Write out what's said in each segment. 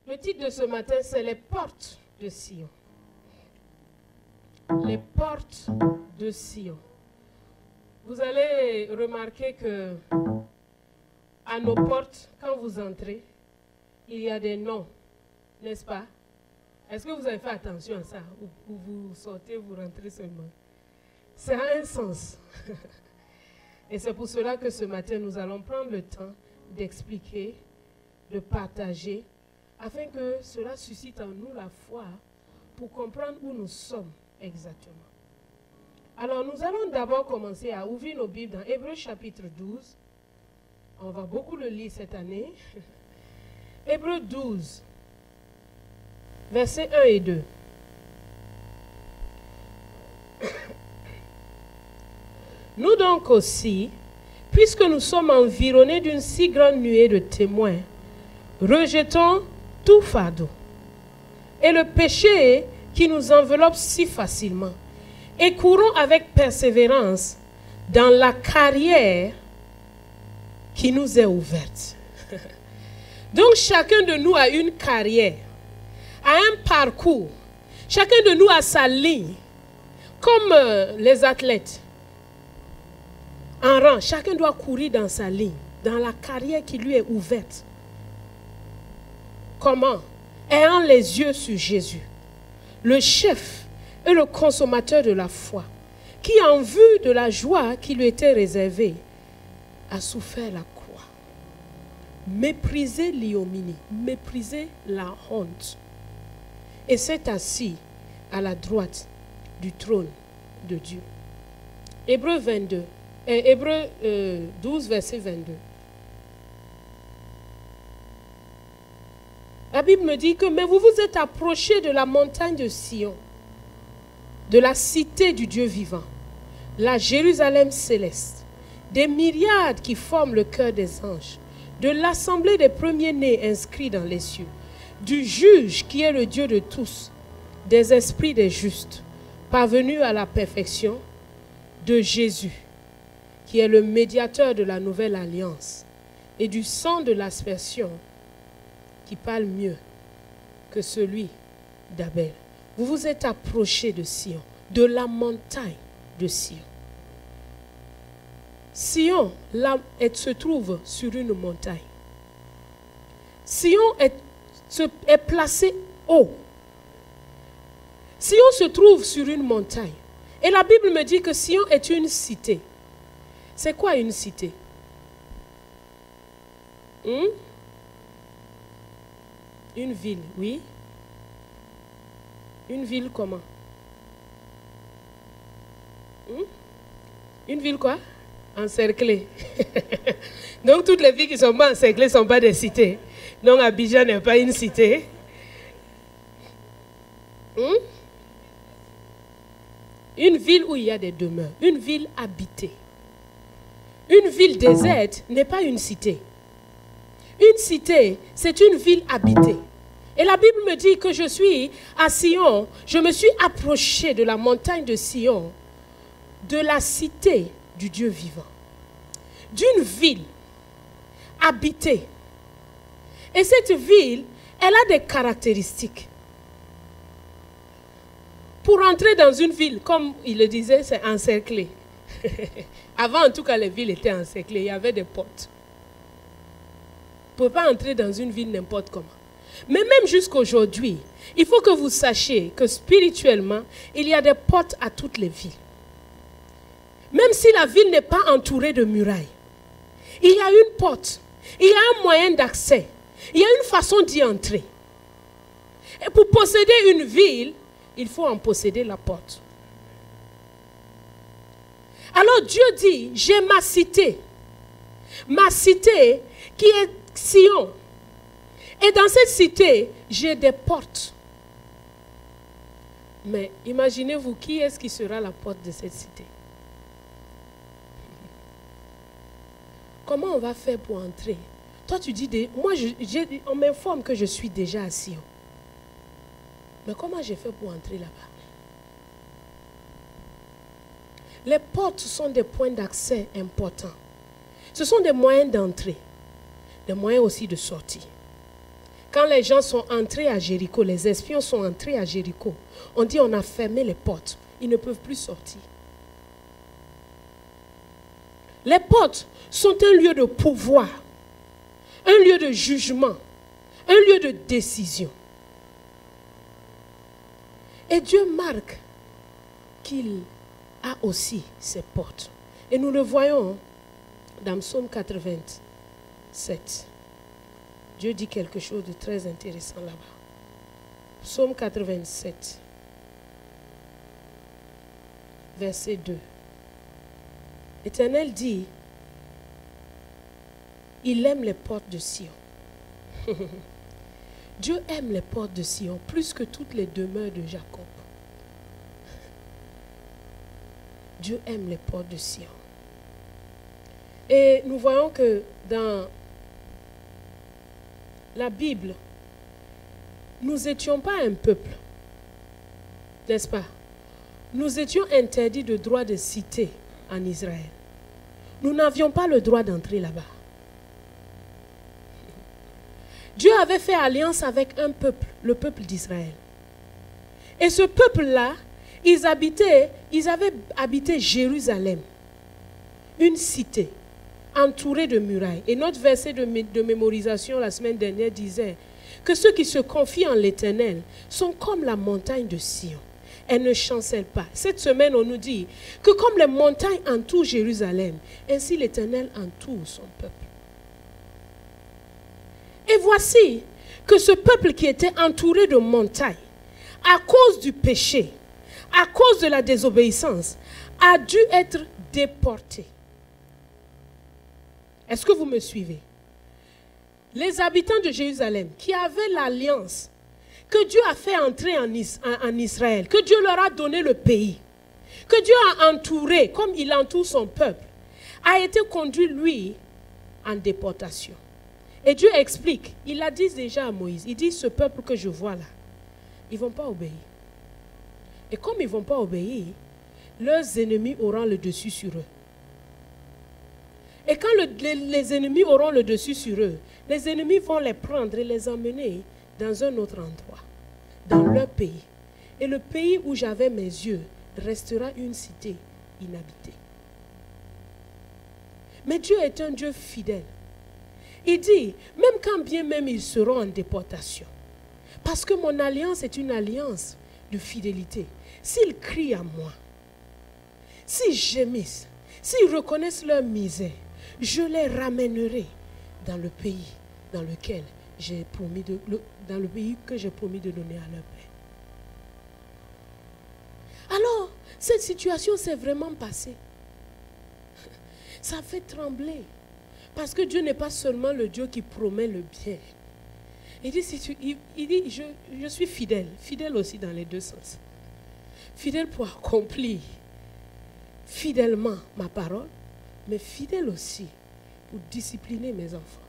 Le titre de ce matin, c'est les portes de Sion. Les portes de Sion. Vous allez remarquer que à nos portes, quand vous entrez, il y a des noms, n'est-ce pas? Est-ce que vous avez fait attention à ça? Ou vous sortez, vous rentrez seulement? Ça a un sens. Et c'est pour cela que ce matin, nous allons prendre le temps d'expliquer, de partager, afin que cela suscite en nous la foi pour comprendre où nous sommes exactement. Alors, nous allons d'abord commencer à ouvrir nos Bibles dans Hébreux chapitre 12. On va beaucoup le lire cette année. Hébreux 12, versets 1 et 2. Nous donc aussi, puisque nous sommes environnés d'une si grande nuée de témoins, rejetons tout fardeau et le péché qui nous enveloppe si facilement, et courons avec persévérance dans la carrière qui nous est ouverte. Donc chacun de nous a une carrière, a un parcours. Chacun de nous a sa ligne. Comme les athlètes. En rang, chacun doit courir dans sa ligne, dans la carrière qui lui est ouverte. Comment? Ayant les yeux sur Jésus, le chef et le consommateur de la foi, qui en vue de la joie qui lui était réservée, a souffert la croix. Méprisé l'ignominie, méprisé la honte, et s'est assis à la droite du trône de Dieu. Hébreux 12, verset 22. La Bible me dit que, mais vous vous êtes approchés de la montagne de Sion, de la cité du Dieu vivant, la Jérusalem céleste, des myriades qui forment le cœur des anges, de l'assemblée des premiers-nés inscrits dans les cieux, du juge qui est le Dieu de tous, des esprits des justes, parvenus à la perfection, de Jésus, qui est le médiateur de la nouvelle alliance, et du sang de l'aspersion, qui parle mieux que celui d'Abel. Vous vous êtes approchés de Sion, de la montagne de Sion. Sion se trouve sur une montagne. Sion est placé haut. Sion se trouve sur une montagne. Et la Bible me dit que Sion est une cité. C'est quoi une cité? Une ville, oui. Une ville comment? Une ville quoi? Encerclée. Donc toutes les villes qui ne sont pas encerclées ne sont pas des cités. Donc Abidjan n'est pas une cité. Une ville où il y a des demeures. Une ville habitée. Une ville déserte n'est pas une cité. Une cité, c'est une ville habitée. Et la Bible me dit que je suis à Sion, je me suis approché de la montagne de Sion, de la cité du Dieu vivant, d'une ville habitée. Et cette ville, elle a des caractéristiques. Pour entrer dans une ville, comme il le disait, c'est encerclé. Avant, en tout cas, les villes étaient encerclées, il y avait des portes. On ne peut pas entrer dans une ville n'importe comment. Mais même jusqu'aujourd'hui, il faut que vous sachiez que spirituellement, il y a des portes à toutes les villes. Même si la ville n'est pas entourée de murailles, il y a une porte, il y a un moyen d'accès, il y a une façon d'y entrer. Et pour posséder une ville, il faut en posséder la porte. Alors Dieu dit, j'ai ma cité qui est Sion. Et dans cette cité, j'ai des portes. Mais imaginez-vous, qui est-ce qui sera la porte de cette cité? Comment on va faire pour entrer? Toi, tu dis, moi, on m'informe que je suis déjà à Sion. Mais comment j'ai fait pour entrer là-bas? Les portes sont des points d'accès importants. Ce sont des moyens d'entrée, des moyens aussi de sortie. Quand les gens sont entrés à Jéricho, les espions sont entrés à Jéricho, on dit on a fermé les portes. Ils ne peuvent plus sortir. Les portes sont un lieu de pouvoir, un lieu de jugement, un lieu de décision. Et Dieu marque qu'il a aussi ses portes. Et nous le voyons dans Psaume 87. Dieu dit quelque chose de très intéressant là-bas. Psaume 87, verset 2. L'Éternel dit, il aime les portes de Sion. Dieu aime les portes de Sion plus que toutes les demeures de Jacob. Dieu aime les portes de Sion. Et nous voyons que dans la Bible, nous n'étions pas un peuple, n'est-ce pas? Nous étions interdits de droit de cité en Israël. Nous n'avions pas le droit d'entrer là-bas. Dieu avait fait alliance avec un peuple, le peuple d'Israël. Et ce peuple-là, ils avaient habité Jérusalem, une cité entourée de murailles. Et notre verset de mémorisation la semaine dernière disait que ceux qui se confient en l'Éternel sont comme la montagne de Sion. Elle ne chancelle pas. Cette semaine, on nous dit que comme les montagnes entourent Jérusalem, ainsi l'Éternel entoure son peuple. Et voici que ce peuple qui était entouré de montagnes, à cause du péché, à cause de la désobéissance, a dû être déporté. Est-ce que vous me suivez? Les habitants de Jérusalem qui avaient l'alliance que Dieu a fait entrer en Israël, que Dieu leur a donné le pays, que Dieu a entouré, comme il entoure son peuple, a été conduit, lui, en déportation. Et Dieu explique, il l'a dit déjà à Moïse, il dit, ce peuple que je vois là, ils ne vont pas obéir. Et comme ils ne vont pas obéir, leurs ennemis auront le dessus sur eux. Et quand les ennemis auront le dessus sur eux, les ennemis vont les prendre et les emmener dans un autre endroit, dans leur pays. Et le pays où j'avais mes yeux restera une cité inhabitée. Mais Dieu est un Dieu fidèle. Il dit, même quand bien même ils seront en déportation, parce que mon alliance est une alliance de fidélité, s'ils crient à moi, s'ils gémissent, s'ils reconnaissent leur misère, je les ramènerai dans le pays dans lequel j'ai promis dans le pays que j'ai promis de donner à leur père. Alors, cette situation s'est vraiment passée. Ça fait trembler. Parce que Dieu n'est pas seulement le Dieu qui promet le bien. Il dit, je suis fidèle. Fidèle aussi dans les deux sens. Fidèle pour accomplir fidèlement ma parole, mais fidèle aussi pour discipliner mes enfants.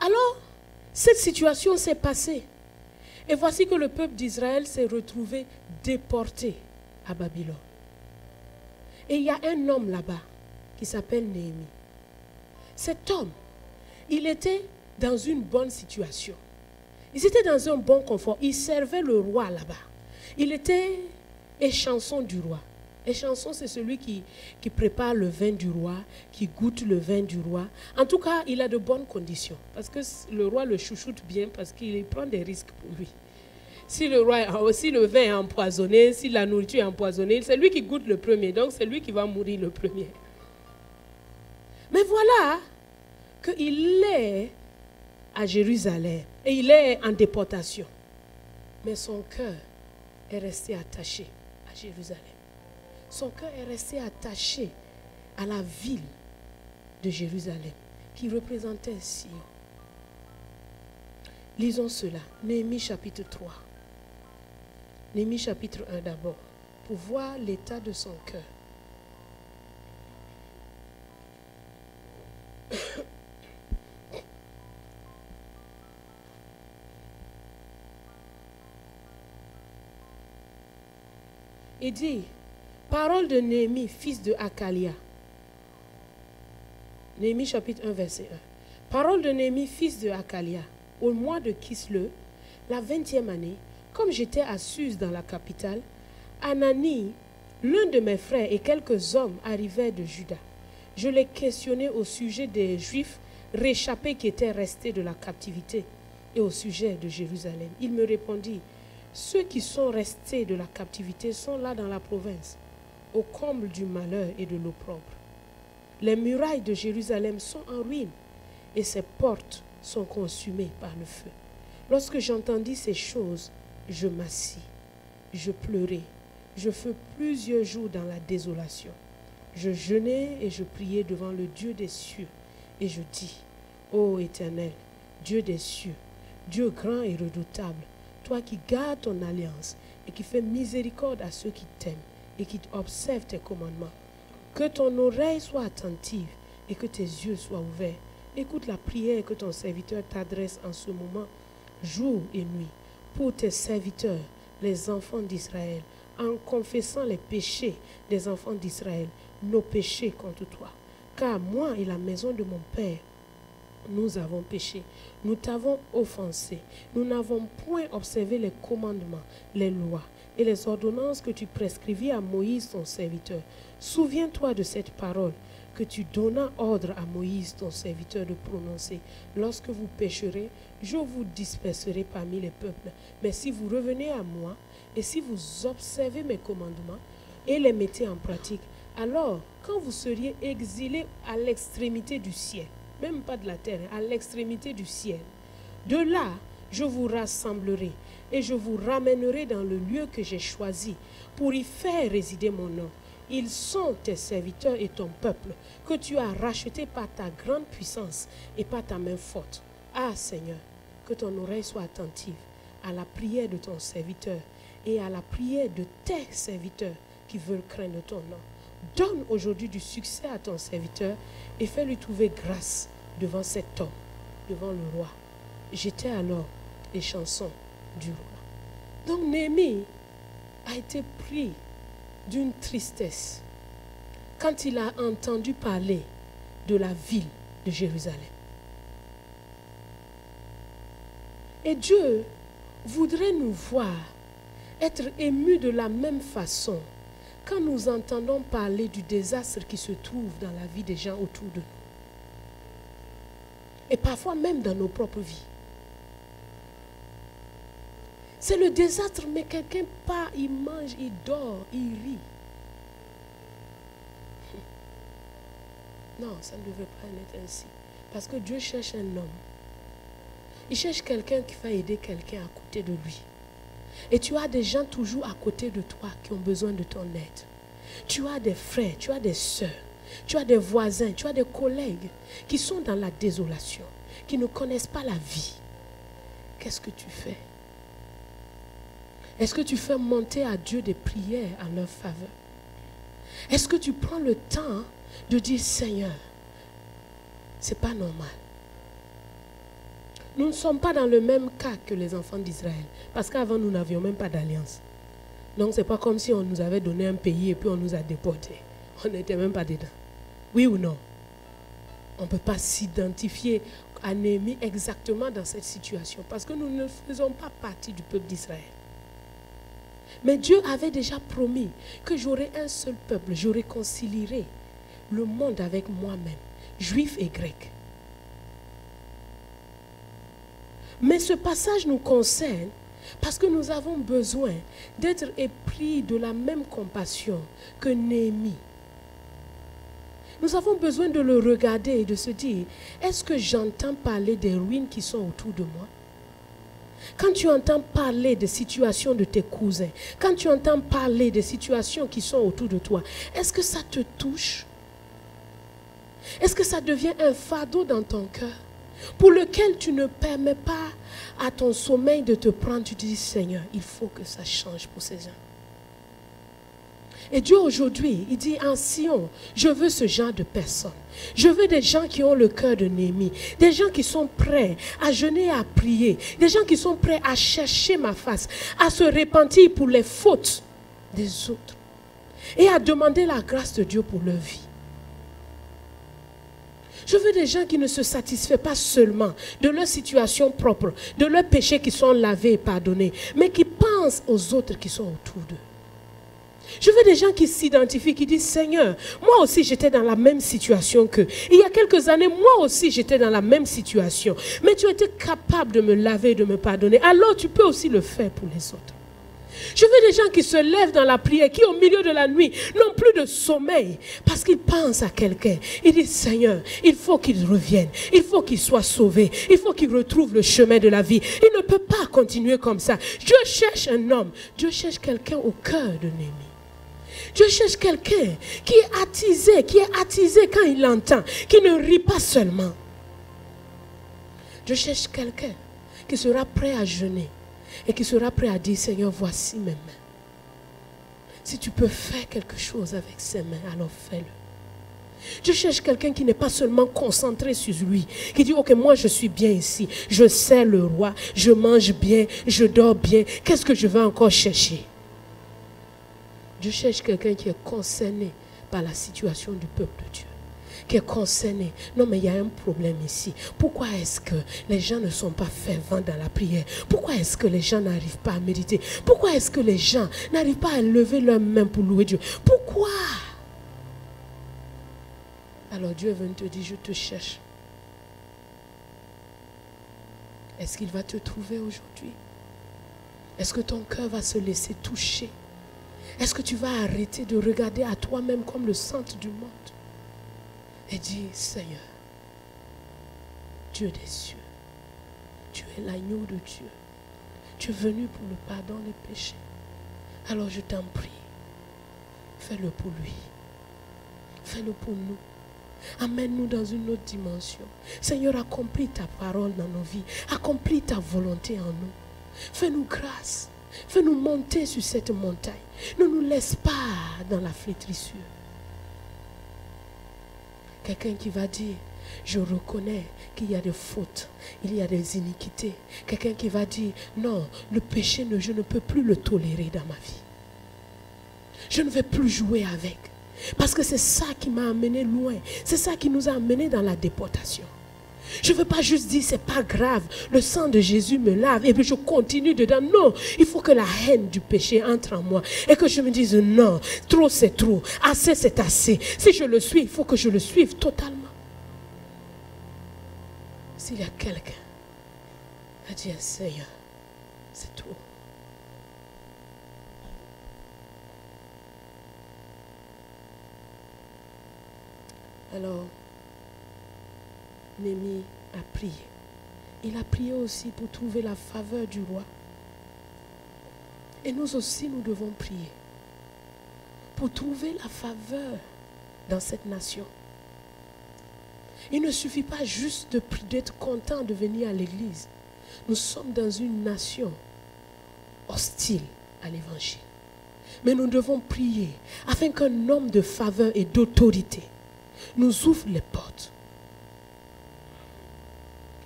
Alors, cette situation s'est passée. Et voici que le peuple d'Israël s'est retrouvé déporté à Babylone. Et il y a un homme là-bas qui s'appelle Néhémie. Cet homme, il était dans une bonne situation. Il était dans un bon confort. Il servait le roi là-bas. Il était échanson du roi. Échanson, c'est celui qui prépare le vin du roi, qui goûte le vin du roi. En tout cas, il a de bonnes conditions. Parce que le roi le chouchoute bien parce qu'il prend des risques pour lui. Si le vin est empoisonné, si la nourriture est empoisonnée, c'est lui qui goûte le premier. Donc, c'est lui qui va mourir le premier. Mais voilà qu'il est à Jérusalem et il est en déportation. Mais son cœur est resté attaché à Jérusalem. Son cœur est resté attaché à la ville de Jérusalem qui représentait Sion. Lisons cela. Néhémie chapitre 3. Néhémie chapitre 1 d'abord, pour voir l'état de son cœur. Il dit, parole de Néhémie, fils de Hakalia. Néhémie chapitre 1, verset 1. Parole de Néhémie, fils de Hakalia, au mois de Kislev, la 20e année, comme j'étais à Suse dans la capitale, Anani, l'un de mes frères et quelques hommes arrivaient de Juda. Je les questionnais au sujet des Juifs réchappés qui étaient restés de la captivité et au sujet de Jérusalem. Il me répondit, ceux qui sont restés de la captivité sont là dans la province, au comble du malheur et de l'opprobre. Les murailles de Jérusalem sont en ruine et ses portes sont consumées par le feu. Lorsque j'entendis ces choses, je m'assis, je pleurais, je fus plusieurs jours dans la désolation. Je jeûnais et je priais devant le Dieu des cieux et je dis, ô Éternel, Dieu des cieux, Dieu grand et redoutable, toi qui gardes ton alliance et qui fais miséricorde à ceux qui t'aiment et qui observent tes commandements, que ton oreille soit attentive et que tes yeux soient ouverts. Écoute la prière que ton serviteur t'adresse en ce moment, jour et nuit, pour tes serviteurs, les enfants d'Israël, en confessant les péchés des enfants d'Israël, nos péchés contre toi. Car moi et la maison de mon Père, nous avons péché, nous t'avons offensé, nous n'avons point observé les commandements, les lois et les ordonnances que tu prescrivis à Moïse ton serviteur. Souviens-toi de cette parole que tu donnas ordre à Moïse ton serviteur de prononcer. Lorsque vous pécherez, je vous disperserai parmi les peuples. Mais si vous revenez à moi et si vous observez mes commandements et les mettez en pratique, alors quand vous seriez exilés à l'extrémité du ciel, même pas de la terre, à l'extrémité du ciel, de là, je vous rassemblerai et je vous ramènerai dans le lieu que j'ai choisi pour y faire résider mon nom. Ils sont tes serviteurs et ton peuple, que tu as racheté par ta grande puissance et par ta main forte. Ah Seigneur, que ton oreille soit attentive à la prière de ton serviteur et à la prière de tes serviteurs qui veulent craindre ton nom. Donne aujourd'hui du succès à ton serviteur et fais-lui trouver grâce devant cet homme, devant le roi. J'étais alors les chansons du roi. Donc Néhémie a été pris d'une tristesse quand il a entendu parler de la ville de Jérusalem. Et Dieu voudrait nous voir être émus de la même façon quand nous entendons parler du désastre qui se trouve dans la vie des gens autour de nous. Et parfois même dans nos propres vies. C'est le désastre, mais quelqu'un part, il mange, il dort, il rit. Non, ça ne devrait pas être ainsi. Parce que Dieu cherche un homme. Il cherche quelqu'un qui va aider quelqu'un à côté de lui. Et tu as des gens toujours à côté de toi qui ont besoin de ton aide. Tu as des frères, tu as des sœurs, tu as des voisins, tu as des collègues qui sont dans la désolation, qui ne connaissent pas la vie. Qu'est-ce que tu fais? Est-ce que tu fais monter à Dieu des prières en leur faveur? Est-ce que tu prends le temps de dire, Seigneur, c'est pas normal. Nous ne sommes pas dans le même cas que les enfants d'Israël. Parce qu'avant, nous n'avions même pas d'alliance. Donc, ce n'est pas comme si on nous avait donné un pays et puis on nous a déportés. On n'était même pas dedans. Oui ou non? On ne peut pas s'identifier à Néhémie exactement dans cette situation. Parce que nous ne faisons pas partie du peuple d'Israël. Mais Dieu avait déjà promis que j'aurai un seul peuple. Je réconcilierai le monde avec moi-même, juifs et grecs. Mais ce passage nous concerne parce que nous avons besoin d'être épris de la même compassion que Néhémie. Nous avons besoin de le regarder et de se dire, est-ce que j'entends parler des ruines qui sont autour de moi? Quand tu entends parler des situations de tes cousins, quand tu entends parler des situations qui sont autour de toi, est-ce que ça te touche? Est-ce que ça devient un fardeau dans ton cœur pour lequel tu ne permets pas à ton sommeil de te prendre? Tu te dis, Seigneur, il faut que ça change pour ces gens. Et Dieu aujourd'hui, il dit en Sion, je veux ce genre de personnes. Je veux des gens qui ont le cœur de Néhémie, des gens qui sont prêts à jeûner et à prier, des gens qui sont prêts à chercher ma face, à se repentir pour les fautes des autres et à demander la grâce de Dieu pour leur vie. Je veux des gens qui ne se satisfont pas seulement de leur situation propre, de leurs péchés qui sont lavés et pardonnés, mais qui pensent aux autres qui sont autour d'eux. Je veux des gens qui s'identifient, qui disent, Seigneur, moi aussi j'étais dans la même situation qu'eux. Il y a quelques années, moi aussi j'étais dans la même situation. Mais tu étais capable de me laver et de me pardonner. Alors tu peux aussi le faire pour les autres. Je veux des gens qui se lèvent dans la prière, qui au milieu de la nuit n'ont plus de sommeil parce qu'ils pensent à quelqu'un. Ils disent, Seigneur, il faut qu'il revienne, il faut qu'il soit sauvé, il faut qu'il retrouve le chemin de la vie. Il ne peut pas continuer comme ça. Dieu cherche un homme, Dieu cherche quelqu'un au cœur de Néhémie. Dieu cherche quelqu'un qui est attisé quand il l'entend, qui ne rit pas seulement. Dieu cherche quelqu'un qui sera prêt à jeûner et qui sera prêt à dire, Seigneur, voici mes mains. Si tu peux faire quelque chose avec ses mains, alors fais-le. Dieu cherche quelqu'un qui n'est pas seulement concentré sur lui, qui dit, ok, moi je suis bien ici, je sers le roi, je mange bien, je dors bien, qu'est-ce que je vais encore chercher? Dieu cherche quelqu'un qui est concerné par la situation du peuple de Dieu. Qui est concerné. Non, mais il y a un problème ici. Pourquoi est-ce que les gens ne sont pas fervents dans la prière? Pourquoi est-ce que les gens n'arrivent pas à méditer? Pourquoi est-ce que les gens n'arrivent pas à lever leurs mains pour louer Dieu? Pourquoi? Alors Dieu est venu te dire, je te cherche. Est-ce qu'il va te trouver aujourd'hui? Est-ce que ton cœur va se laisser toucher? Est-ce que tu vas arrêter de regarder à toi-même comme le centre du monde et dire, Seigneur, Dieu des cieux, tu es l'agneau de Dieu, tu es venu pour le pardon des péchés. Alors je t'en prie, fais-le pour lui, fais-le pour nous. Amène-nous dans une autre dimension. Seigneur, accomplis ta parole dans nos vies, accomplis ta volonté en nous. Fais-nous grâce. Fais-nous monter sur cette montagne. Ne nous laisse pas dans la flétrissure. Quelqu'un qui va dire, je reconnais qu'il y a des fautes, il y a des iniquités. Quelqu'un qui va dire, non, le péché, je ne peux plus le tolérer dans ma vie. Je ne vais plus jouer avec. Parce que c'est ça qui m'a amené loin. C'est ça qui nous a amené dans la déportation. Je ne veux pas juste dire, c'est pas grave, le sang de Jésus me lave et puis je continue dedans. Non, il faut que la haine du péché entre en moi et que je me dise, non, trop c'est trop, assez c'est assez. Si je le suis, il faut que je le suive totalement. S'il y a quelqu'un à dire, Seigneur, c'est trop. Alors, Néhémie a prié. Il a prié aussi pour trouver la faveur du roi. Et nous aussi, nous devons prier pour trouver la faveur dans cette nation. Il ne suffit pas juste d'être content de venir à l'église. Nous sommes dans une nation hostile à l'évangile. Mais nous devons prier afin qu'un homme de faveur et d'autorité nous ouvre les portes.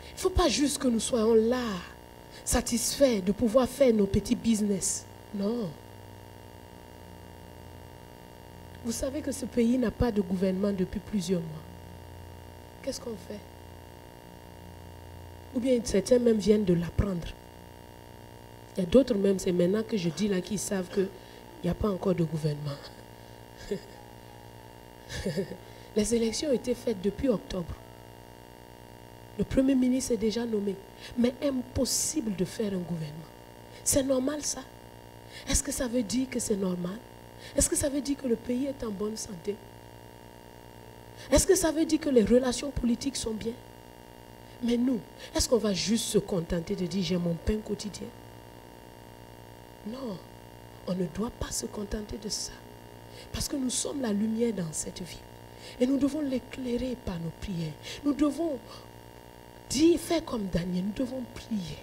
Il ne faut pas juste que nous soyons là, satisfaits de pouvoir faire nos petits business. Non. Vous savez que ce pays n'a pas de gouvernement depuis plusieurs mois. Qu'est-ce qu'on fait? Ou bien certains même viennent de l'apprendre. Il y a d'autres même, c'est maintenant que je dis là, qui savent qu'il n'y a pas encore de gouvernement. Les élections ont été faites depuis octobre. Le Premier ministre est déjà nommé. Mais impossible de faire un gouvernement. C'est normal ça? Est-ce que ça veut dire que c'est normal? Est-ce que ça veut dire que le pays est en bonne santé? Est-ce que ça veut dire que les relations politiques sont bien? Mais nous, est-ce qu'on va juste se contenter de dire j'ai mon pain quotidien? Non, on ne doit pas se contenter de ça. Parce que nous sommes la lumière dans cette vie. Et nous devons l'éclairer par nos prières. Nous devons dire, faire comme Daniel, nous devons prier.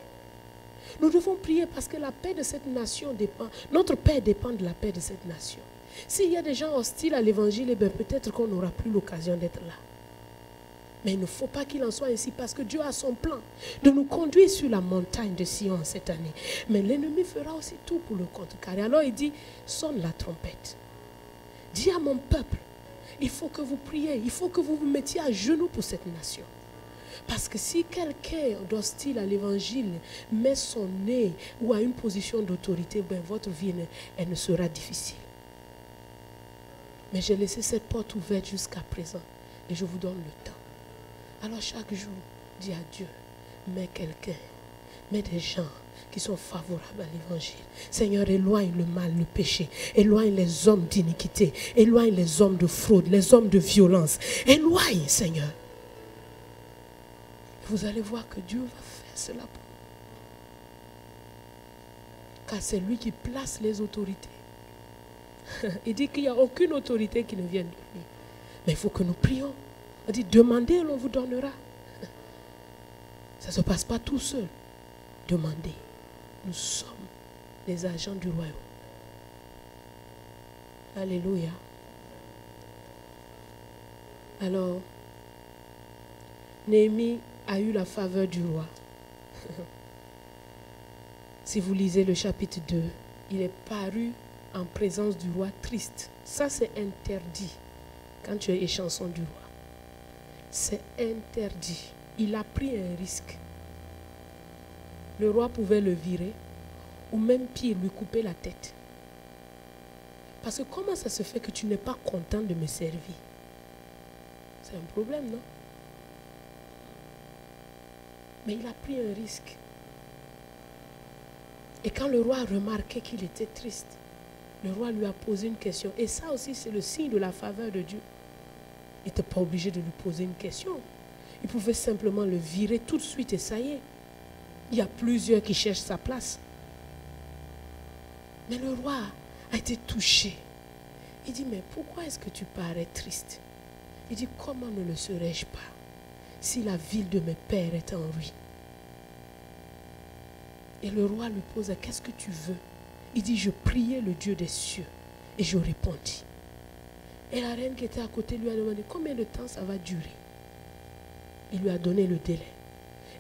Nous devons prier parce que la paix de cette nation dépend, notre paix dépend de la paix de cette nation. S'il y a des gens hostiles à l'évangile, eh bien peut-être qu'on n'aura plus l'occasion d'être là. Mais il ne faut pas qu'il en soit ainsi parce que Dieu a son plan de nous conduire sur la montagne de Sion cette année. Mais l'ennemi fera aussi tout pour le contrecarrer. Alors il dit, sonne la trompette. Dis à mon peuple Il faut que vous priez. Il faut que vous vous mettiez à genoux pour cette nation. Parce que si quelqu'un d'hostile à l'évangile met son nez ou a une position d'autorité, ben votre vie, elle ne sera difficile. Mais j'ai laissé cette porte ouverte jusqu'à présent. Et je vous donne le temps. Alors chaque jour, dis à Dieu, mets quelqu'un, mets des gens qui sont favorables à l'évangile. Seigneur, éloigne le mal, le péché. Éloigne les hommes d'iniquité. Éloigne les hommes de fraude, les hommes de violence. Éloigne, Seigneur. Vous allez voir que Dieu va faire cela pour vous. Car c'est lui qui place les autorités. Il dit qu'il n'y a aucune autorité qui ne vienne de lui. Mais il faut que nous prions. On dit, demandez et l'on vous donnera. Ça ne se passe pas tout seul. Demandez. Nous sommes les agents du royaume. Alléluia. Alors, Néhémie a eu la faveur du roi. Si vous lisez le chapitre 2, il est paru en présence du roi triste. Ça, c'est interdit quand tu es échanson du roi. C'est interdit. Il a pris un risque. Le roi pouvait le virer ou même pire, lui couper la tête. Parce que comment ça se fait que tu n'es pas content de me servir? C'est un problème, non? Mais il a pris un risque. Et quand le roi a remarqué qu'il était triste, le roi lui a posé une question. Et ça aussi, c'est le signe de la faveur de Dieu. Il n'était pas obligé de lui poser une question. Il pouvait simplement le virer tout de suite et ça y est. Il y a plusieurs qui cherchent sa place. Mais le roi a été touché. Il dit, mais pourquoi est-ce que tu parais triste? Il dit, comment ne le serais-je pas si la ville de mes pères est en ruine? Et le roi lui pose, qu'est-ce que tu veux? Il dit, je priais le Dieu des cieux et je répondis. Et la reine qui était à côté lui a demandé, combien de temps ça va durer? Il lui a donné le délai.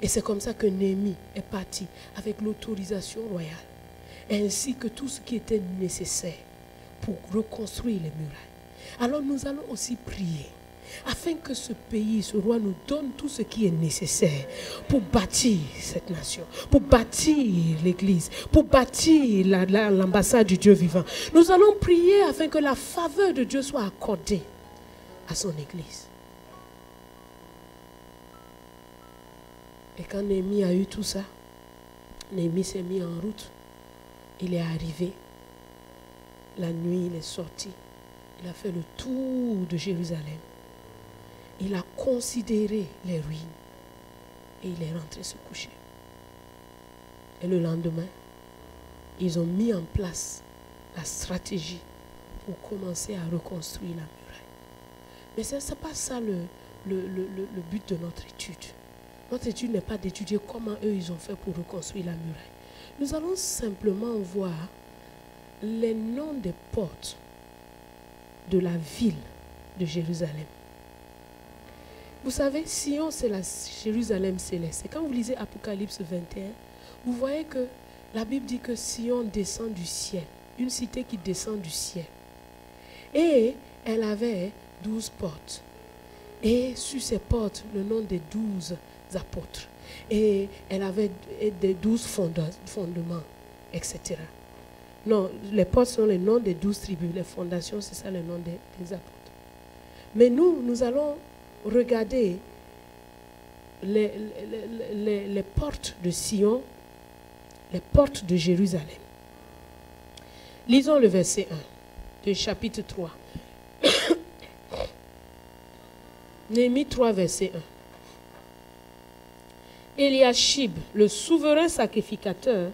Et c'est comme ça que Néhémie est parti avec l'autorisation royale, ainsi que tout ce qui était nécessaire pour reconstruire les murailles. Alors nous allons aussi prier, afin que ce pays, ce roi nous donne tout ce qui est nécessaire pour bâtir cette nation, pour bâtir l'église, pour bâtir l'ambassade du Dieu vivant. Nous allons prier afin que la faveur de Dieu soit accordée à son église. Et quand Néhémie a eu tout ça, Néhémie s'est mis en route. Il est arrivé. La nuit, il est sorti. Il a fait le tour de Jérusalem. Il a considéré les ruines. Et il est rentré se coucher. Et le lendemain, ils ont mis en place la stratégie pour commencer à reconstruire la muraille. Mais ce n'est pas ça le but de notre étude. Notre étude n'est pas d'étudier comment eux ils ont fait pour reconstruire la muraille. Nous allons simplement voir les noms des portes de la ville de Jérusalem. Vous savez, Sion, c'est la Jérusalem céleste. Et quand vous lisez Apocalypse 21, vous voyez que la Bible dit que Sion descend du ciel. Une cité qui descend du ciel. Et elle avait 12 portes. Et sur ces portes, le nom des 12 apôtres. Et elle avait des 12 fondements, etc. Non, les portes sont les noms des 12 tribus. Les fondations, c'est ça le nom des apôtres. Mais nous allons regarder les portes de Sion, les portes de Jérusalem. Lisons le verset 1 du chapitre 3. Néhémie 3, verset 1. Eliashib, le souverain sacrificateur,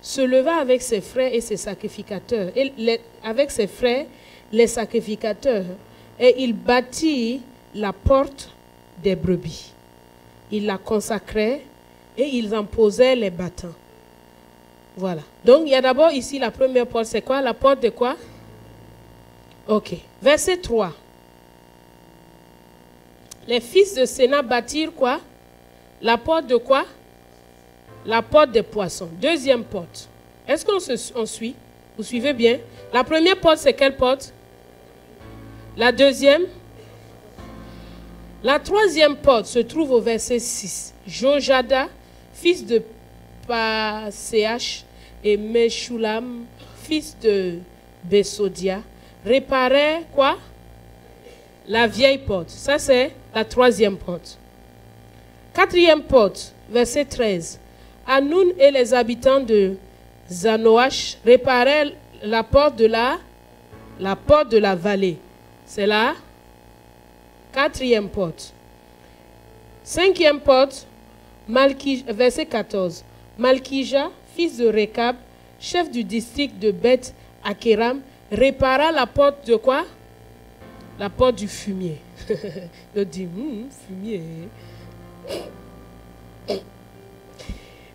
se leva avec ses frères et ses sacrificateurs, avec ses frères, les sacrificateurs, et il bâtit la porte des brebis. Il la consacrait et ils en posaient les battants. Voilà. Donc, il y a d'abord ici la première porte, c'est quoi? La porte de quoi? Ok. Verset 3. Les fils de Séna bâtirent quoi? La porte de quoi? La porte des poissons. Deuxième porte. Est-ce qu'on suit? Vous suivez bien? La première porte, c'est quelle porte? La deuxième. La troisième porte se trouve au verset 6. Jojada, fils de Paséach, et Meshulam, fils de Besodia, réparaient quoi? La vieille porte. Ça, c'est la troisième porte. Quatrième porte, verset 13. Hanoun et les habitants de Zanoach réparaient la porte de la vallée. C'est la quatrième porte. Cinquième porte, verset 14. Malkija, fils de Rekab, chef du district de Beth Akéram, répara la porte de quoi? La porte du fumier. Je dis, fumier.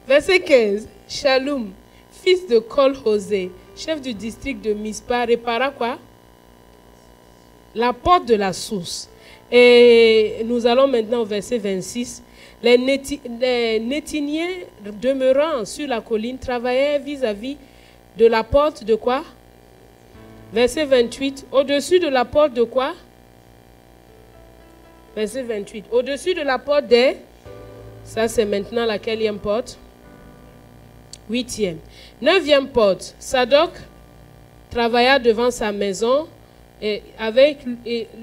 Verset 15. Shalom, fils de Kol-Hosé, chef du district de Mispa, répara quoi? La porte de la source. Et nous allons maintenant au verset 26. Les Nétiniens demeurant sur la colline travaillaient vis-à-vis de la porte de quoi? Verset 28. Au-dessus de la porte de quoi? Verset 28. Au-dessus de la porte des... Ça, c'est maintenant la quatrième porte. Huitième. Neuvième porte. Sadok travailla devant sa maison et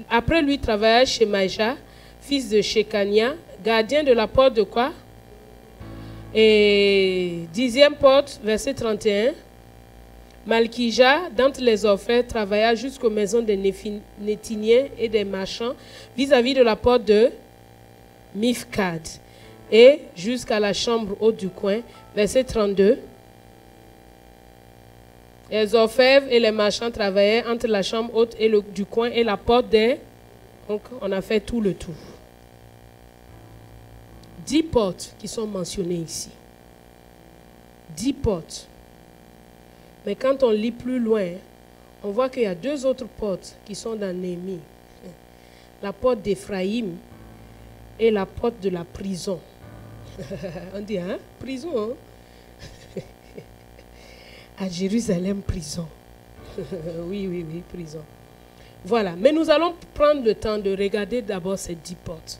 après lui travailla Shemaïja, fils de Shekania, gardien de la porte de quoi? Et dixième porte, verset 31. Malkija, d'entre les orfèvres, travailla jusqu'aux maisons des Nétiniens et des marchands vis-à-vis de la porte de Mifkad et jusqu'à la chambre haute du coin, verset 32. Les orfèvres et les marchands travaillaient entre la chambre haute et du coin et la porte des... Donc, on a fait tout le tour. 10 portes qui sont mentionnées ici. 10 portes. Mais quand on lit plus loin, on voit qu'il y a 2 autres portes qui sont dans Néhémie. La porte d'Éphraïm et la porte de la prison. On dit, hein? Prison, hein? À Jérusalem, prison. Oui, prison. Voilà. Mais nous allons prendre le temps de regarder d'abord ces 10 portes.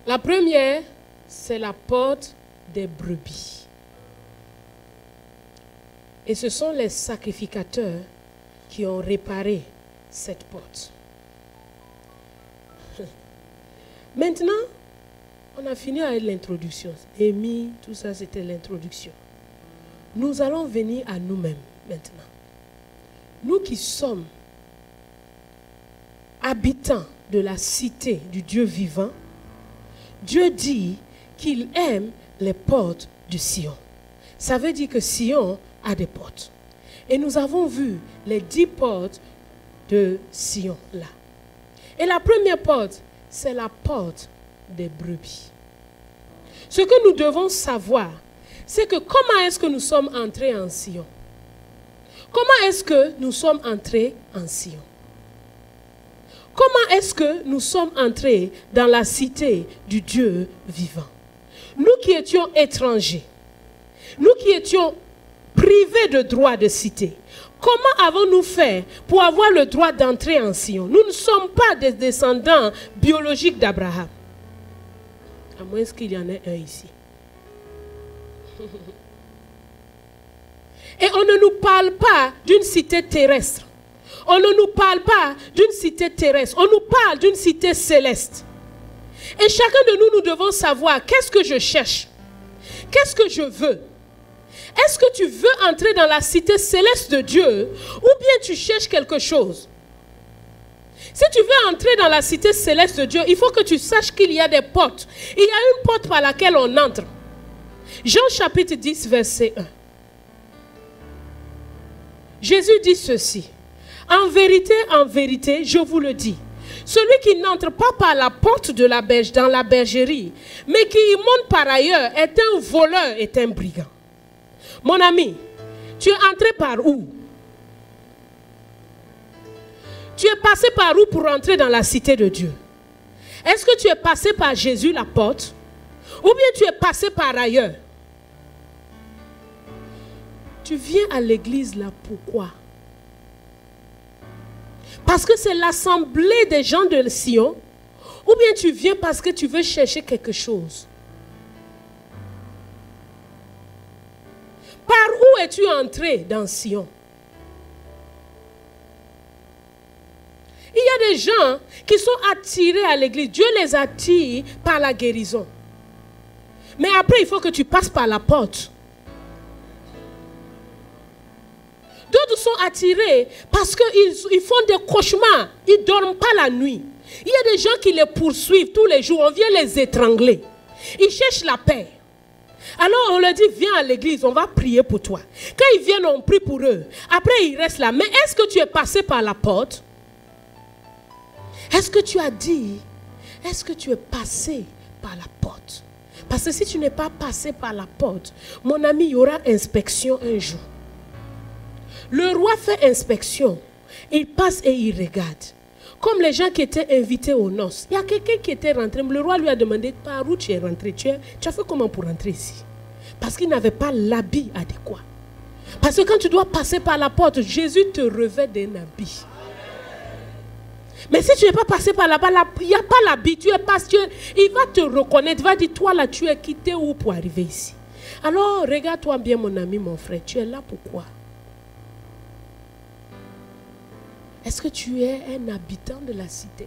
La première, c'est la porte des brebis. Et ce sont les sacrificateurs qui ont réparé cette porte. Maintenant, on a fini avec l'introduction. Néhémie, tout ça, c'était l'introduction. Nous allons venir à nous-mêmes maintenant. Nous qui sommes habitants de la cité du Dieu vivant, Dieu dit qu'il aime les portes de Sion. Ça veut dire que Sion a des portes. Et nous avons vu les 10 portes de Sion là. Et la première porte, c'est la porte des brebis. Ce que nous devons savoir, c'est que comment est-ce que nous sommes entrés en Sion? Comment est-ce que nous sommes entrés en Sion? Comment est-ce que nous sommes entrés dans la cité du Dieu vivant? Nous qui étions étrangers, nous qui étions privés de droit de cité, comment avons-nous fait pour avoir le droit d'entrer en Sion? Nous ne sommes pas des descendants biologiques d'Abraham. À moins qu'il y en ait un ici. Et on ne nous parle pas d'une cité terrestre. On ne nous parle pas d'une cité terrestre. On nous parle d'une cité céleste. Et chacun de nous, nous devons savoir qu'est-ce que je cherche. Qu'est-ce que je veux. Est-ce que tu veux entrer dans la cité céleste de Dieu ou bien tu cherches quelque chose? Si tu veux entrer dans la cité céleste de Dieu, il faut que tu saches qu'il y a des portes. Il y a une porte par laquelle on entre. Jean chapitre 10, verset 1. Jésus dit ceci. En vérité, je vous le dis. Celui qui n'entre pas par la porte de la berge dans la bergerie, mais qui y monte par ailleurs, est un voleur, est un brigand. Mon ami, tu es entré par où? Tu es passé par où pour entrer dans la cité de Dieu? Est-ce que tu es passé par Jésus la porte? Ou bien tu es passé par ailleurs? Tu viens à l'église là, pourquoi? parce que c'est l'assemblée des gens de Sion, ou bien tu viens parce que tu veux chercher quelque chose. Par où es-tu entré dans Sion? Il y a des gens qui sont attirés à l'église. Dieu les attire par la guérison. Mais après, il faut que tu passes par la porte. D'autres sont attirés parce qu'ils font des cauchemars. Ils ne dorment pas la nuit. Il y a des gens qui les poursuivent tous les jours. On vient les étrangler. Ils cherchent la paix. Alors on leur dit, viens à l'église, on va prier pour toi. Quand ils viennent, on prie pour eux. Après, ils restent là. Mais est-ce que tu es passé par la porte? Est-ce que tu as dit, est-ce que tu es passé par la porte? Parce que si tu n'es pas passé par la porte, mon ami, il y aura inspection un jour. Le roi fait inspection. Il passe et il regarde. Comme les gens qui étaient invités aux noces. Il y a quelqu'un qui était rentré. Le roi lui a demandé, par où tu es rentré? Tu as fait comment pour rentrer ici? Parce qu'il n'avait pas l'habit adéquat. Parce que quand tu dois passer par la porte, Jésus te revêt d'un habit. Mais si tu n'es pas passé par là-bas, il n'y a pas l'habit. Il va te reconnaître. Il va dire, toi là, tu es quitté où pour arriver ici? Alors, regarde-toi bien, mon ami, mon frère. Tu es là pourquoi? Est-ce que tu es un habitant de la cité?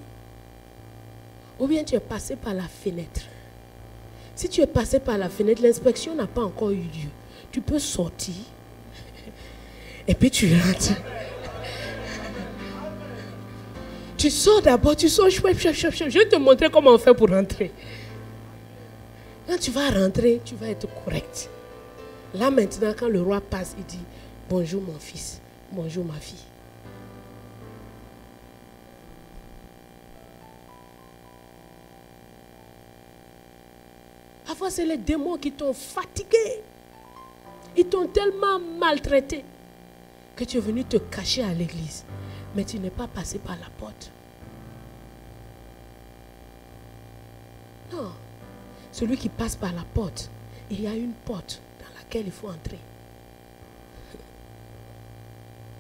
Ou bien tu es passé par la fenêtre? Si tu es passé par la fenêtre, l'inspection n'a pas encore eu lieu. Tu peux sortir. Et puis tu rentres. Tu sors d'abord, tu sors. Je vais te montrer comment on fait pour rentrer. Quand tu vas rentrer, tu vas être correct. Là maintenant, quand le roi passe, il dit, bonjour mon fils, bonjour ma fille. Parfois, c'est les démons qui t'ont fatigué. Ils t'ont tellement maltraité que tu es venu te cacher à l'église. Mais tu n'es pas passé par la porte. Non. Celui qui passe par la porte, il y a une porte dans laquelle il faut entrer.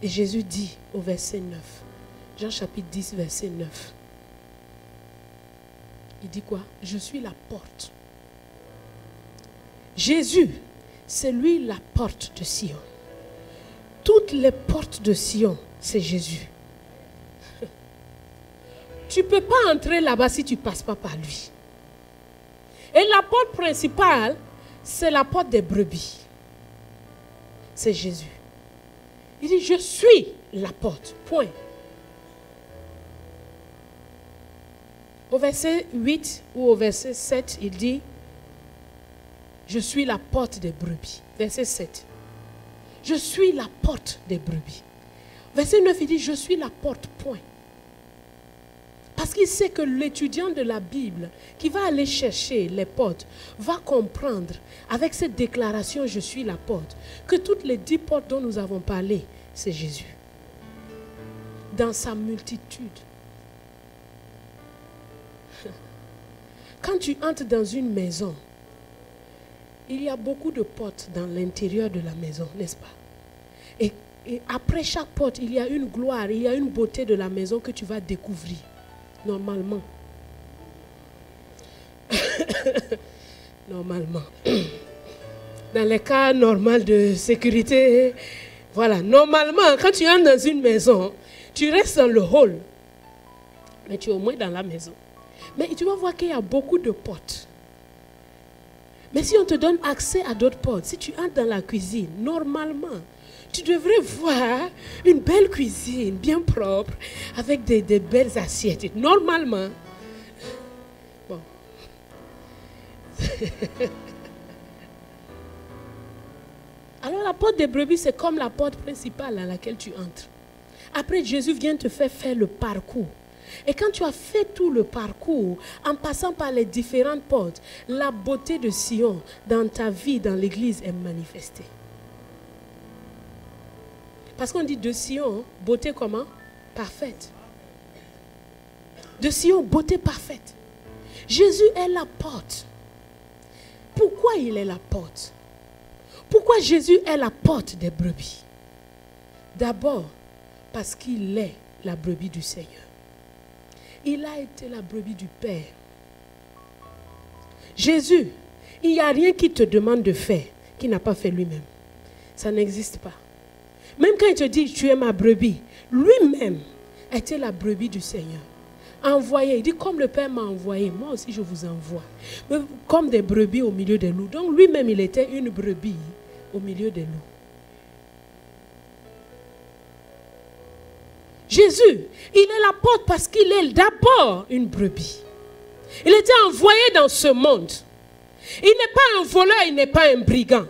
Et Jésus dit au verset 9, Jean chapitre 10, verset 9. Il dit quoi? Je suis la porte. Jésus, c'est lui la porte de Sion. Toutes les portes de Sion, c'est Jésus. Tu ne peux pas entrer là-bas si tu ne passes pas par lui. Et la porte principale, c'est la porte des brebis. C'est Jésus. Il dit, je suis la porte. Point. Au verset 8 ou au verset 7, il dit, je suis la porte des brebis. Verset 7. Je suis la porte des brebis. Verset 9, il dit, je suis la porte. Point. Parce qu'il sait que l'étudiant de la Bible qui va aller chercher les portes va comprendre avec cette déclaration, je suis la porte, que toutes les 10 portes dont nous avons parlé, c'est Jésus. Dans sa multitude. Quand tu entres dans une maison, il y a beaucoup de portes dans l'intérieur de la maison, n'est-ce pas? Et après chaque porte, il y a une gloire, il y a une beauté de la maison que tu vas découvrir. Normalement. Normalement. Dans les cas normaux de sécurité, voilà. Normalement, quand tu entres dans une maison, tu restes dans le hall. Mais tu es au moins dans la maison. Mais tu vas voir qu'il y a beaucoup de portes. Mais si on te donne accès à d'autres portes, si tu entres dans la cuisine, normalement, tu devrais voir une belle cuisine, bien propre, avec des belles assiettes. Normalement. Bon. Alors la porte des brebis, c'est comme la porte principale à laquelle tu entres. Après, Jésus vient te faire le parcours. Et quand tu as fait tout le parcours, en passant par les différentes portes, la beauté de Sion dans ta vie, dans l'église, est manifestée. Parce qu'on dit de Sion, beauté comment? Parfaite. De Sion, beauté parfaite. Jésus est la porte. Pourquoi il est la porte? Pourquoi Jésus est la porte des brebis? D'abord, parce qu'il est la brebis du Seigneur. Il a été la brebis du Père. Jésus, il n'y a rien qu'il te demande de faire qu'il n'a pas fait lui-même. Ça n'existe pas. Même quand il te dit, tu es ma brebis, lui-même était la brebis du Seigneur. Envoyé, il dit, comme le Père m'a envoyé, moi aussi je vous envoie. Comme des brebis au milieu des loups. Donc lui-même, il était une brebis au milieu des loups. Jésus, il est la porte parce qu'il est d'abord une brebis. Il était envoyé dans ce monde. Il n'est pas un voleur, il n'est pas un brigand.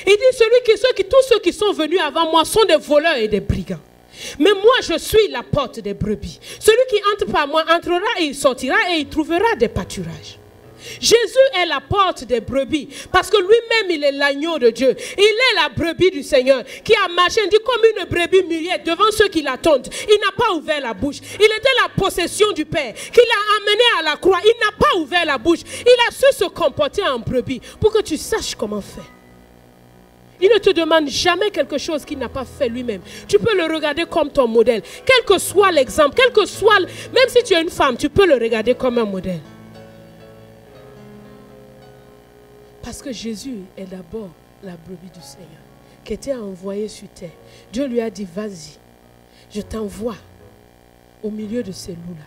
Il dit, tous ceux qui sont venus avant moi sont des voleurs et des brigands. Mais moi, je suis la porte des brebis. Celui qui entre par moi entrera et il sortira et il trouvera des pâturages. Jésus est la porte des brebis parce que lui-même, il est l'agneau de Dieu. Il est la brebis du Seigneur qui a marché, dit comme une brebis muette devant ceux qui l'attendent. Il n'a pas ouvert la bouche. Il était la possession du Père qui l'a amené à la croix. Il n'a pas ouvert la bouche. Il a su se comporter en brebis pour que tu saches comment faire. Il ne te demande jamais quelque chose qu'il n'a pas fait lui-même. Tu peux le regarder comme ton modèle. Quel que soit l'exemple, quel que soit, même si tu es une femme, tu peux le regarder comme un modèle. Parce que Jésus est d'abord la brebis du Seigneur, qui était envoyée sur terre. Dieu lui a dit, vas-y, je t'envoie au milieu de ces loups-là.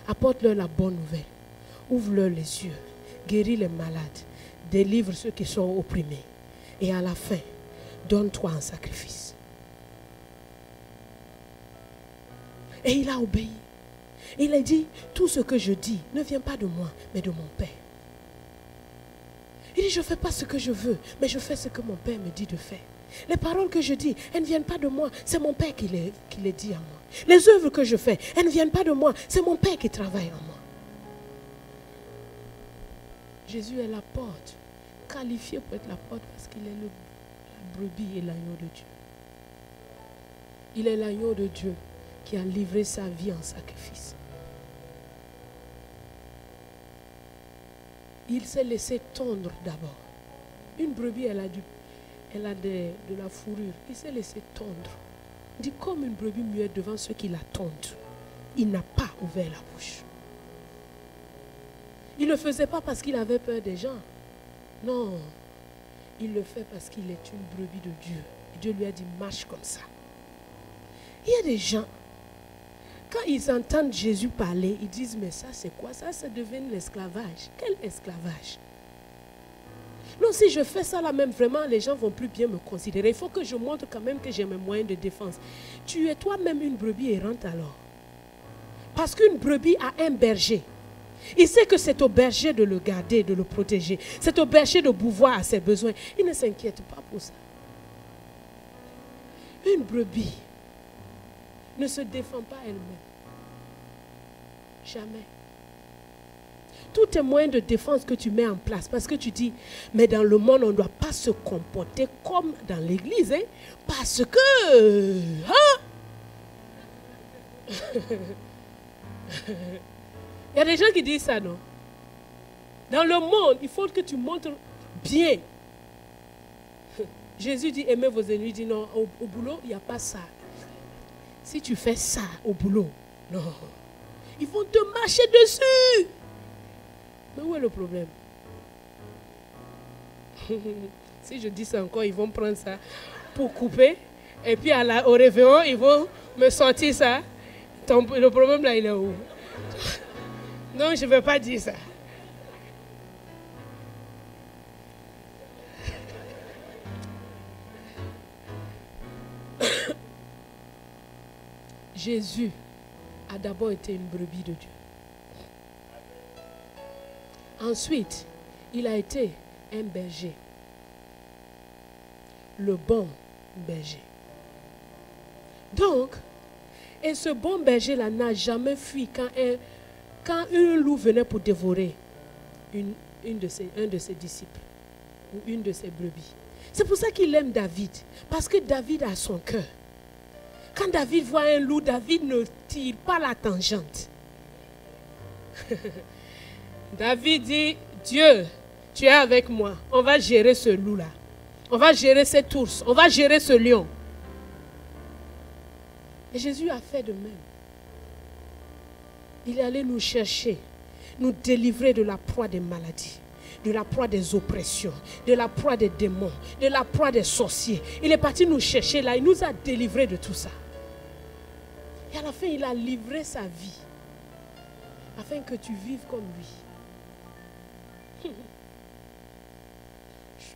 Apporte-leur la bonne nouvelle. Ouvre-leur les yeux. Guéris les malades. Délivre ceux qui sont opprimés. Et à la fin, donne-toi un sacrifice. Et il a obéi. Il a dit, tout ce que je dis ne vient pas de moi, mais de mon Père. Il dit, je ne fais pas ce que je veux, mais je fais ce que mon Père me dit de faire. Les paroles que je dis, elles ne viennent pas de moi, c'est mon Père qui les dit à moi. Les œuvres que je fais, elles ne viennent pas de moi, c'est mon Père qui travaille en moi. Jésus est la porte, qualifié pour être la porte parce qu'il est la brebis et l'agneau de Dieu. Il est l'agneau de Dieu qui a livré sa vie en sacrifice. Il s'est laissé tondre d'abord. Une brebis, elle a de la fourrure. Il s'est laissé tondre. Il dit comme une brebis muette devant ceux qui la tondent. Il n'a pas ouvert la bouche. Il ne le faisait pas parce qu'il avait peur des gens. Non. Il le fait parce qu'il est une brebis de Dieu. Et Dieu lui a dit, marche comme ça. Il y a des gens, quand ils entendent Jésus parler, ils disent, mais ça c'est quoi? Ça devient l'esclavage. Quel esclavage? Non, si je fais ça là même, vraiment, les gens ne vont plus bien me considérer. Il faut que je montre quand même que j'ai mes moyens de défense. Tu es toi-même une brebis errante alors. Parce qu'une brebis a un berger. Il sait que c'est au berger de le garder, de le protéger. C'est au berger de pourvoir à ses besoins. Il ne s'inquiète pas pour ça. Une brebis ne se défend pas elle-même. Jamais. Tous tes moyens de défense que tu mets en place, parce que tu dis, mais dans le monde, on ne doit pas se comporter comme dans l'église, hein, parce que... Hein? Il y a des gens qui disent ça, non? Dans le monde, il faut que tu montres bien. Jésus dit, aimez vos ennemis. Il dit, non, au boulot, il n'y a pas ça. Si tu fais ça au boulot, non. Ils vont te marcher dessus. Mais où est le problème? Si je dis ça encore, ils vont prendre ça pour couper. Et puis au réveillon, ils vont me sortir ça. Le problème là, il est où? Non, je ne vais pas dire ça. Jésus a d'abord été une brebis de Dieu. Ensuite, il a été un berger. Le bon berger. Donc, et ce bon berger-là n'a jamais fui quand un loup venait pour dévorer un de ses disciples ou une de ses brebis. C'est pour ça qu'il aime David. Parce que David a son cœur. Quand David voit un loup, David ne tire pas la tangente. David dit, Dieu, tu es avec moi. On va gérer ce loup-là. On va gérer cet ours. On va gérer ce lion. Et Jésus a fait de même. Il est allé nous chercher, nous délivrer de la proie des maladies, de la proie des oppressions, de la proie des démons, de la proie des sorciers. Il est parti nous chercher là, il nous a délivrés de tout ça. Et à la fin, il a livré sa vie afin que tu vives comme lui.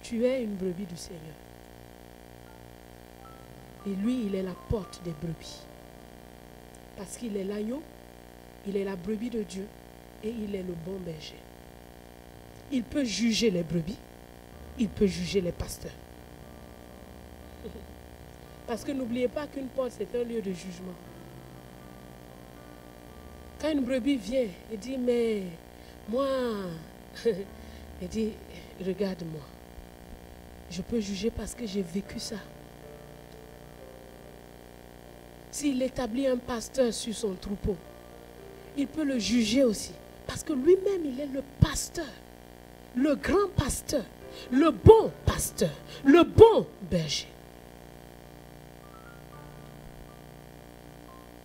Tu es une brebis du Seigneur. Et lui, il est la porte des brebis. Parce qu'il est l'agneau, il est la brebis de Dieu et il est le bon berger. Il peut juger les brebis, il peut juger les pasteurs. Parce que n'oubliez pas qu'une porte, c'est un lieu de jugement. Quand une brebis vient et dit, mais moi, elle dit, regarde-moi. Je peux juger parce que j'ai vécu ça. S'il établit un pasteur sur son troupeau, il peut le juger aussi. Parce que lui-même, il est le pasteur, le grand pasteur, le bon pasteur, le bon berger.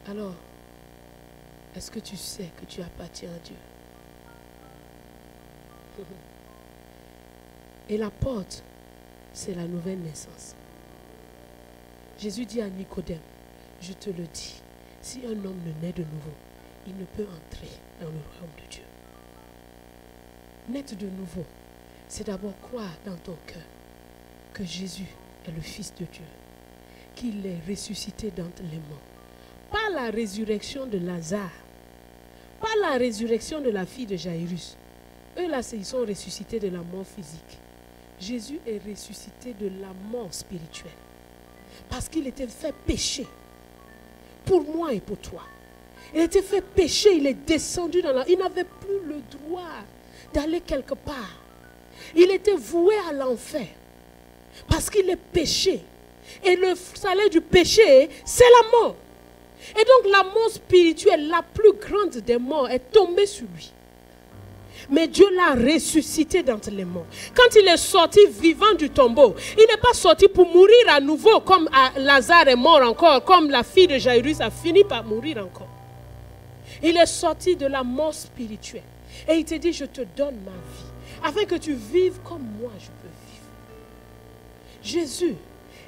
Alors, est-ce que tu sais que tu appartiens à Dieu? Et la porte, c'est la nouvelle naissance. Jésus dit à Nicodème, je te le dis, si un homme ne naît de nouveau, il ne peut entrer dans le royaume de Dieu. Naître de nouveau, c'est d'abord croire dans ton cœur que Jésus est le Fils de Dieu, qu'il est ressuscité d'entre les morts. Pas la résurrection de Lazare, pas la résurrection de la fille de Jairus. Eux là, ils sont ressuscités de la mort physique. Jésus est ressuscité de la mort spirituelle. Parce qu'il était fait péché. Pour moi et pour toi. Il était fait péché, il est descendu dans la... Il n'avait plus le droit d'aller quelque part. Il était voué à l'enfer. Parce qu'il est péché. Et le salaire du péché, c'est la mort. Et donc la mort spirituelle, la plus grande des morts, est tombée sur lui. Mais Dieu l'a ressuscité d'entre les morts. Quand il est sorti vivant du tombeau, il n'est pas sorti pour mourir à nouveau comme Lazare est mort encore, comme la fille de Jairus a fini par mourir encore. Il est sorti de la mort spirituelle. Et il te dit, je te donne ma vie, afin que tu vives comme moi je peux vivre. Jésus,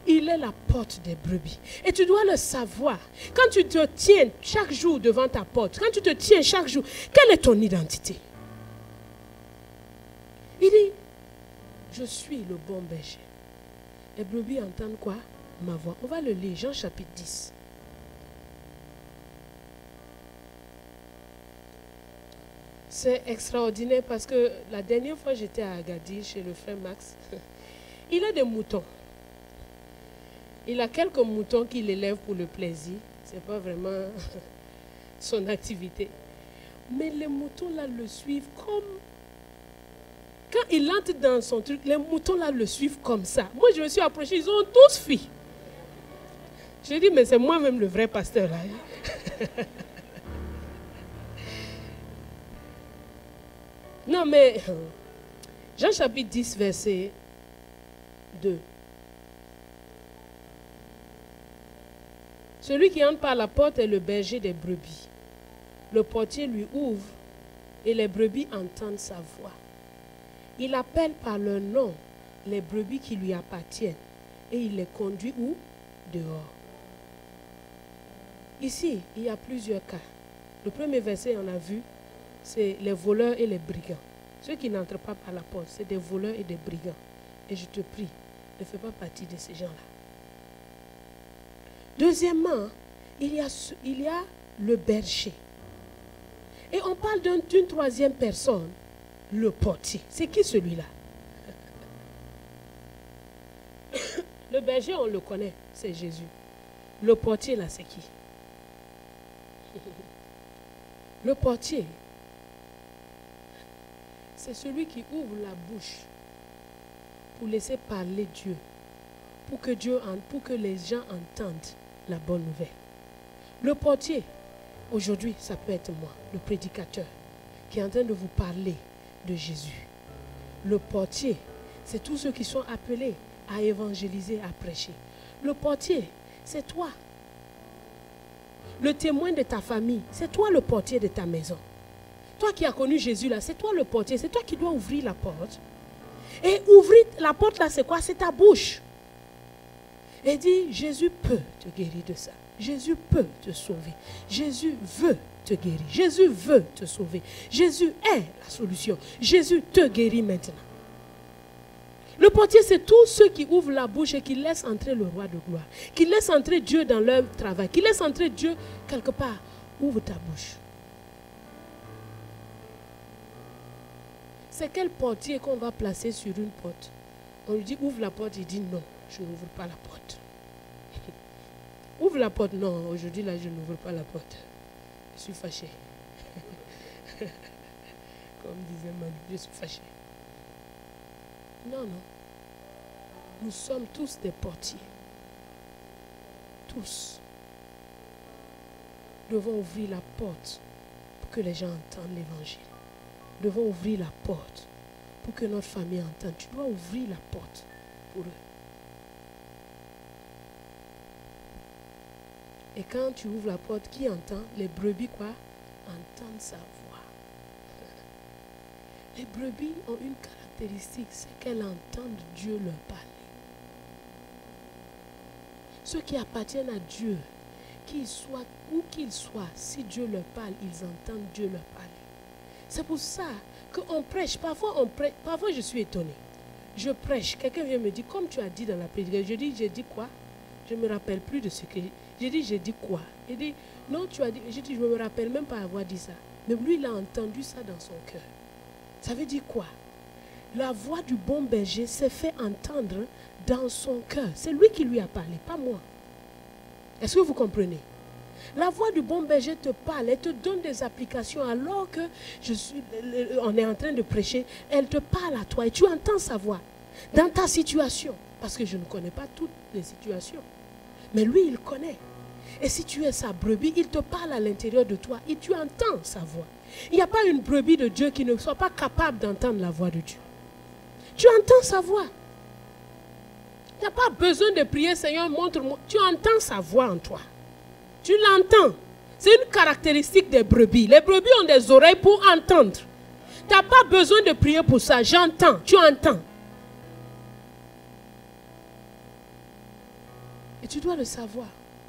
il est la porte des brebis. Et tu dois le savoir. Quand tu te tiens chaque jour devant ta porte, quand tu te tiens chaque jour, quelle est ton identité? Il dit, je suis le bon berger. Les brebis entendent quoi? Ma voix. On va le lire, Jean chapitre 10. C'est extraordinaire parce que la dernière fois j'étais à Agadir chez le frère Max. Il a des moutons. Il a quelques moutons qu'il élève pour le plaisir. Ce n'est pas vraiment son activité. Mais les moutons là le suivent comme... Quand il entre dans son truc, les moutons là le suivent comme ça. Moi je me suis approché, ils ont tous fui. Je dis, mais c'est moi-même le vrai pasteur là. Non mais, Jean chapitre 10 verset 2. Celui qui entre par la porte est le berger des brebis. Le portier lui ouvre et les brebis entendent sa voix. Il appelle par leur nom les brebis qui lui appartiennent et il les conduit où? Dehors. Ici, il y a plusieurs cas. Le premier verset, on a vu, c'est les voleurs et les brigands. Ceux qui n'entrent pas par la porte, c'est des voleurs et des brigands. Et je te prie, ne fais pas partie de ces gens-là. Deuxièmement, il y a le berger. Et on parle d'une troisième personne, le portier. C'est qui celui-là? Le berger, on le connaît, c'est Jésus. Le portier, là, c'est qui? Le portier, c'est celui qui ouvre la bouche pour laisser parler Dieu, pour que les gens entendent la bonne nouvelle. Le portier, aujourd'hui, ça peut être moi, le prédicateur, qui est en train de vous parler de Jésus. Le portier, c'est tous ceux qui sont appelés à évangéliser, à prêcher. Le portier, c'est toi. le témoin de ta famille, c'est toi le portier de ta maison. Toi qui as connu Jésus là, c'est toi le portier, c'est toi qui dois ouvrir la porte. Et ouvrir la porte là, c'est quoi? C'est ta bouche. Et dit, Jésus peut te guérir de ça. Jésus peut te sauver. Jésus veut te guérir. Jésus veut te sauver. Jésus est la solution. Jésus te guérit maintenant. Le portier, c'est tous ceux qui ouvrent la bouche et qui laissent entrer le roi de gloire. Qui laissent entrer Dieu dans leur travail. Qui laissent entrer Dieu quelque part. Ouvre ta bouche. C'est quel portier qu'on va placer sur une porte? On lui dit ouvre la porte, il dit non, je n'ouvre pas la porte. Ouvre la porte, non, aujourd'hui là je n'ouvre pas la porte. Je suis fâché. Comme disait Manu, je suis fâché. Non, non. Nous sommes tous des portiers. Tous. Nous devons ouvrir la porte pour que les gens entendent l'évangile. Nous devons ouvrir la porte pour que notre famille entende. Tu dois ouvrir la porte pour eux. Et quand tu ouvres la porte, qui entend? Les brebis quoi? Entendent sa voix. Les brebis ont une caractéristique, c'est qu'elles entendent Dieu leur parler. Ceux qui appartiennent à Dieu, qu'ils soient où qu'ils soient, si Dieu leur parle, ils entendent Dieu leur parler. C'est pour ça qu'on prêche. Parfois je suis étonnée. Je prêche. Quelqu'un vient me dire, comme tu as dit dans la prédication, j'ai dit quoi? Je ne me rappelle plus de ce que j'ai dit quoi? Il dit, non, tu as dit, j'ai dit, je ne me rappelle même pas avoir dit ça. Mais lui, il a entendu ça dans son cœur. Ça veut dire quoi? La voix du bon berger s'est fait entendre dans son cœur. C'est lui qui lui a parlé, pas moi. Est-ce que vous comprenez? La voix du bon berger te parle, elle te donne des applications alors que on est en train de prêcher. Elle te parle à toi et tu entends sa voix dans ta situation. Parce que je ne connais pas toutes les situations. Mais lui, il connaît. Et si tu es sa brebis, il te parle à l'intérieur de toi et tu entends sa voix. Il n'y a pas une brebis de Dieu qui ne soit pas capable d'entendre la voix de Dieu. Tu entends sa voix. Il n'y a pas besoin de prier, Seigneur, montre-moi. Tu entends sa voix en toi. Tu l'entends. C'est une caractéristique des brebis. Les brebis ont des oreilles pour entendre. Tu n'as pas besoin de prier pour ça. J'entends. Tu entends. Et tu dois le savoir.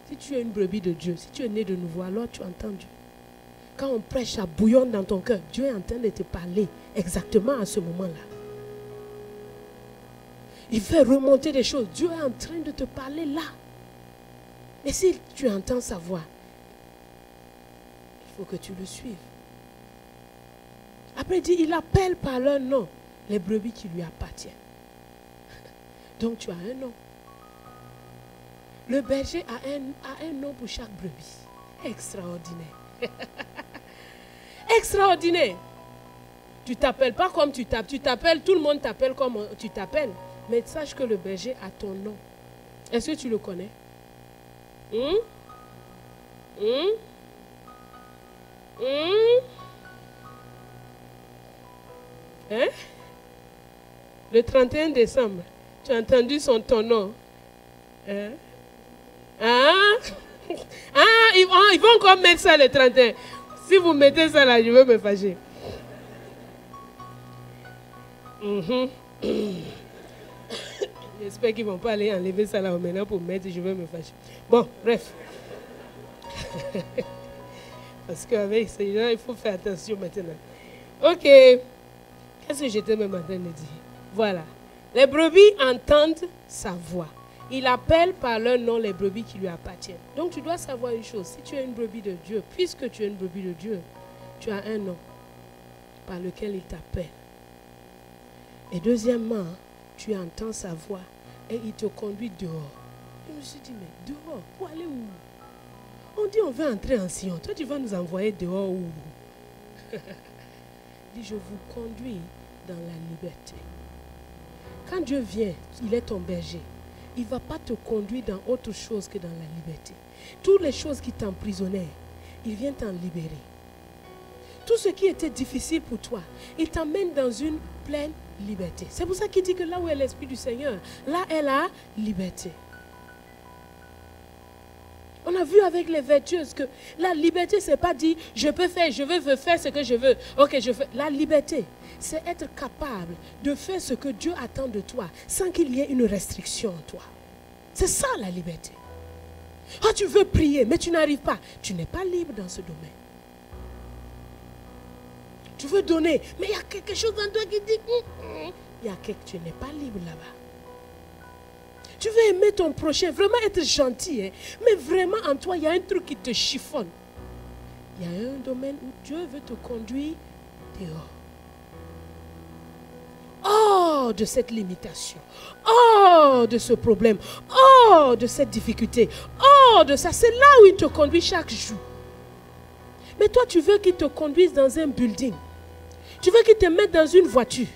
Si tu es une brebis de Dieu, si tu es né de nouveau, alors tu entends Dieu. Quand on prêche, ça bouillonne dans ton cœur. Dieu est en train de te parler exactement à ce moment-là. Il fait remonter des choses. Dieu est en train de te parler là. Et si tu entends sa voix, il faut que tu le suives. Après, il dit, il appelle par leur nom les brebis qui lui appartiennent. Donc tu as un nom. Le berger a un nom pour chaque brebis. Extraordinaire. Extraordinaire. Tu t'appelles pas comme tu t'appelles. Tu t'appelles, tout le monde t'appelle comme tu t'appelles. Mais sache que le berger a ton nom. Est-ce que tu le connais? Hein? Le 31 décembre, tu as entendu ton nom. Hein? Ah, ils vont encore mettre ça le 31. Si vous mettez ça là, je vais me fâcher. J'espère qu'ils ne vont pas aller enlever ça là maintenant pour mettre, je vais me fâcher. Bon, bref. Parce qu'avec ces gens, il faut faire attention maintenant. Ok. Qu'est-ce que j'étais même en train de dire? Voilà. Les brebis entendent sa voix. Il appelle par leur nom les brebis qui lui appartiennent. Donc tu dois savoir une chose. Si tu es une brebis de Dieu, puisque tu es une brebis de Dieu, tu as un nom par lequel il t'appelle. Et deuxièmement, tu entends sa voix et il te conduit dehors. Je me suis dit, mais dehors, pour aller où? On dit on veut entrer en Sion. Toi, tu vas nous envoyer dehors où? Il dit, je vous conduis dans la liberté. Quand Dieu vient, il est ton berger. Il ne va pas te conduire dans autre chose que dans la liberté. Toutes les choses qui t'emprisonnaient, il vient t'en libérer. Tout ce qui était difficile pour toi, il t'emmène dans une pleine liberté. C'est pour ça qu'il dit que là où est l'Esprit du Seigneur, là est la liberté. On a vu avec les vertueuses que la liberté, ce n'est pas dire je peux faire, je veux faire ce que je veux. Ok, je fais. La liberté, c'est être capable de faire ce que Dieu attend de toi sans qu'il y ait une restriction en toi. C'est ça la liberté. Oh, tu veux prier, mais tu n'arrives pas. Tu n'es pas libre dans ce domaine. Tu veux donner, mais il y a quelque chose en toi qui dit, tu n'es pas libre là-bas. Tu veux aimer ton prochain, vraiment être gentil, hein? Mais vraiment en toi, il y a un truc qui te chiffonne. Il y a un domaine où Dieu veut te conduire dehors. Hors de cette limitation, hors de ce problème, hors de cette difficulté, hors de ça. C'est là où il te conduit chaque jour. Mais toi, tu veux qu'il te conduise dans un building. Tu veux qu'il te mette dans une voiture.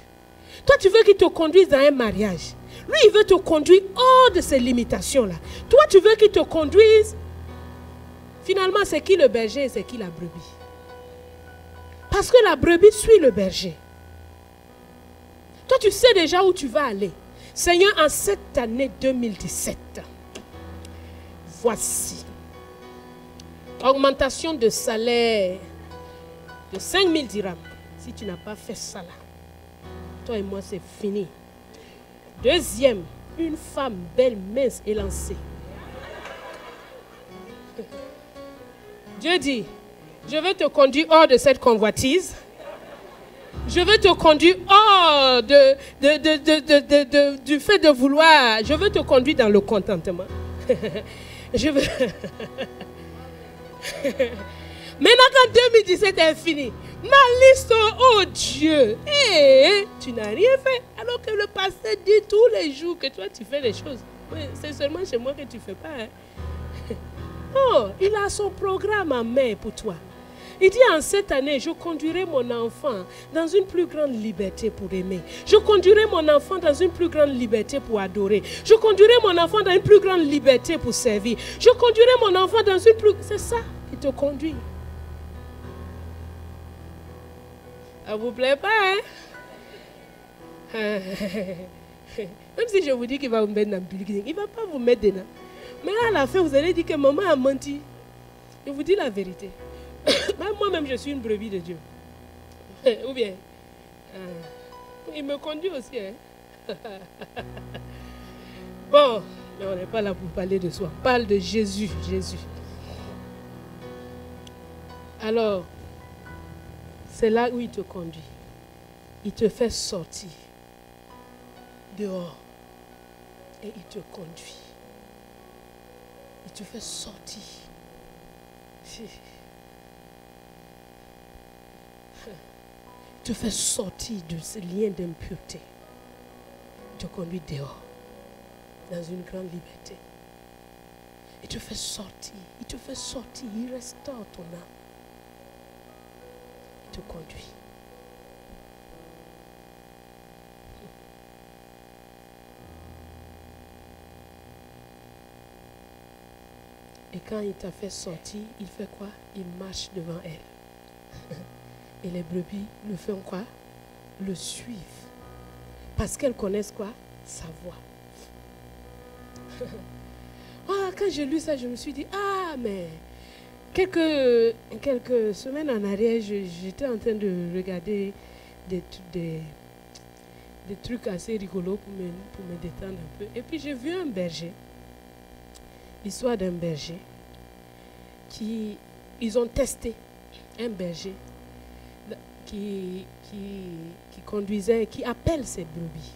Toi, tu veux qu'il te conduise dans un mariage. Lui, il veut te conduire hors de ces limitations-là. Toi, tu veux qu'il te conduise. Finalement, c'est qui le berger et c'est qui la brebis? Parce que la brebis suit le berger. Toi, tu sais déjà où tu vas aller. Seigneur, en cette année 2017, voici. Augmentation de salaire de 5 000 dirhams. Si tu n'as pas fait ça là, toi et moi, c'est fini. Deuxième, une femme belle, mince, élancée. Dieu dit, je veux te conduire hors de cette convoitise. Je veux te conduire hors du fait de vouloir. Je veux te conduire dans le contentement. Je veux... Maintenant, quand 2017 est fini, ma liste, oh Dieu, tu n'as rien fait. Alors que le pasteur dit tous les jours que toi, tu fais les choses. C'est seulement chez moi que tu ne fais pas. Hein. Oh, il a son programme en main pour toi. Il dit, en cette année, je conduirai mon enfant dans une plus grande liberté pour aimer. Je conduirai mon enfant dans une plus grande liberté pour adorer. Je conduirai mon enfant dans une plus grande liberté pour servir. Je conduirai mon enfant dans une plus... C'est ça qui te conduit. Ça ne vous plaît pas, hein? Même si je vous dis qu'il va vous mettre dans le building, il ne va pas vous mettre dedans. Mais à la fin, vous allez dire que maman a menti. Je vous dis la vérité. Moi-même, je suis une brebis de Dieu. Ou bien, il me conduit aussi. Hein? Bon, mais on n'est pas là pour parler de soi. On parle de Jésus. Jésus. Alors, c'est là où il te conduit. Il te fait sortir dehors. Et il te conduit. Il te fait sortir. Il te fait sortir de ce lien d'impureté. Il te conduit dehors. Dans une grande liberté. Il te fait sortir. Il te fait sortir. Il restaure ton âme. Il te conduit. Et quand il t'a fait sortir, il fait quoi? Il marche devant elle. Et les brebis le font quoi? Le suivent. Parce qu'elles connaissent quoi? Sa voix. Quand j'ai lu ça, je me suis dit, mais quelques semaines en arrière, j'étais en train de regarder des trucs assez rigolos pour me détendre un peu. Et puis j'ai vu un berger. L'histoire d'un berger ils ont testé un berger qui conduisait, qui appelle ses brebis.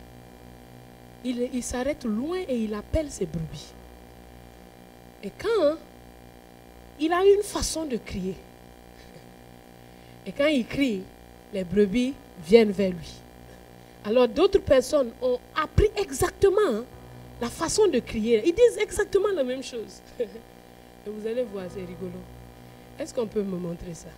Il s'arrête loin et il appelle ses brebis. Et quand il a une façon de crier, et quand il crie, les brebis viennent vers lui. Alors d'autres personnes ont appris exactement la façon de crier. Ils disent exactement la même chose. Et vous allez voir, c'est rigolo. Est-ce qu'on peut me montrer ça?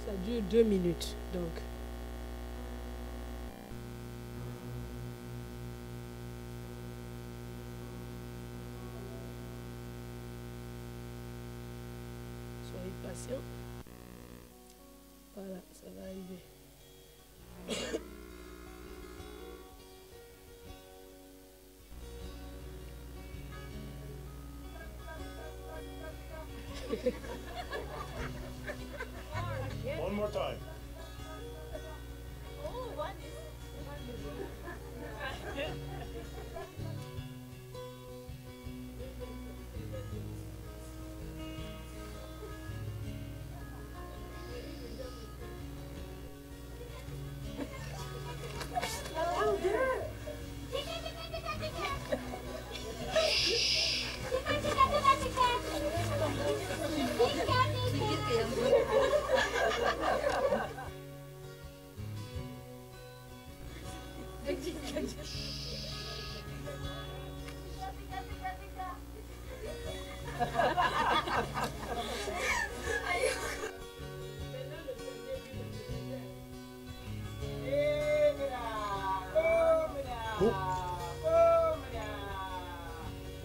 Ça dure 2 minutes, donc. Soyez patient. Voilà, ça va arriver.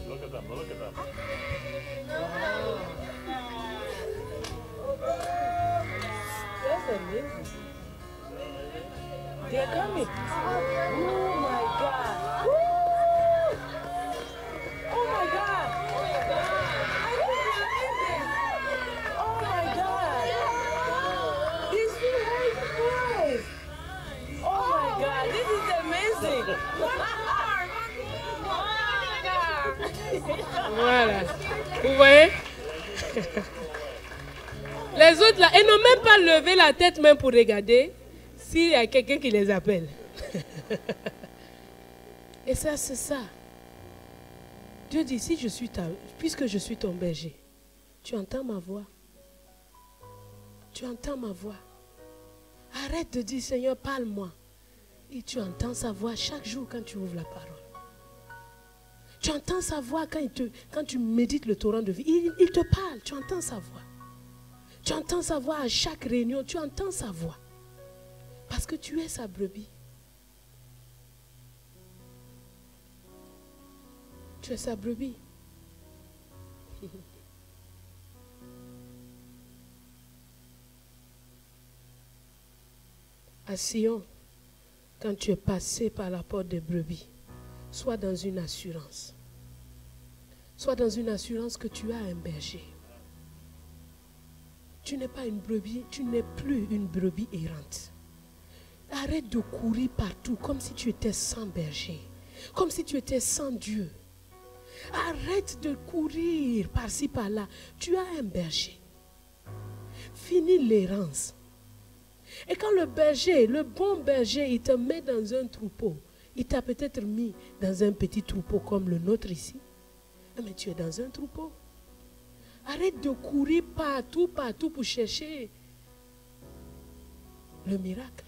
Look at them, look at them. That's amazing. They're coming. Oh my God. Woo! Oh my God. Oh my God. These two white boys. Oh my God. This is amazing. Voilà. Vous voyez? Les autres là, ils n'ont même pas levé la tête même pour regarder s'il y a quelqu'un qui les appelle. Et ça, c'est ça. Dieu dit, si je suis puisque je suis ton berger, tu entends ma voix. Tu entends ma voix. Arrête de dire, Seigneur, parle-moi. Et tu entends sa voix chaque jour quand tu ouvres la parole. Tu entends sa voix quand tu médites le torrent de vie. Il te parle, tu entends sa voix. Tu entends sa voix à chaque réunion, tu entends sa voix. Parce que tu es sa brebis. Tu es sa brebis. À Sion, quand tu es passé par la porte des brebis, sois dans une assurance. Sois dans une assurance que tu as un berger. Tu n'es pas une brebis, tu n'es plus une brebis errante. Arrête de courir partout comme si tu étais sans berger, comme si tu étais sans Dieu. Arrête de courir par-ci par-là. Tu as un berger. Finis l'errance. Et quand le berger, le bon berger, il te met dans un troupeau, il t'a peut-être mis dans un petit troupeau comme le nôtre ici. Mais tu es dans un troupeau. Arrête de courir partout, partout pour chercher le miracle.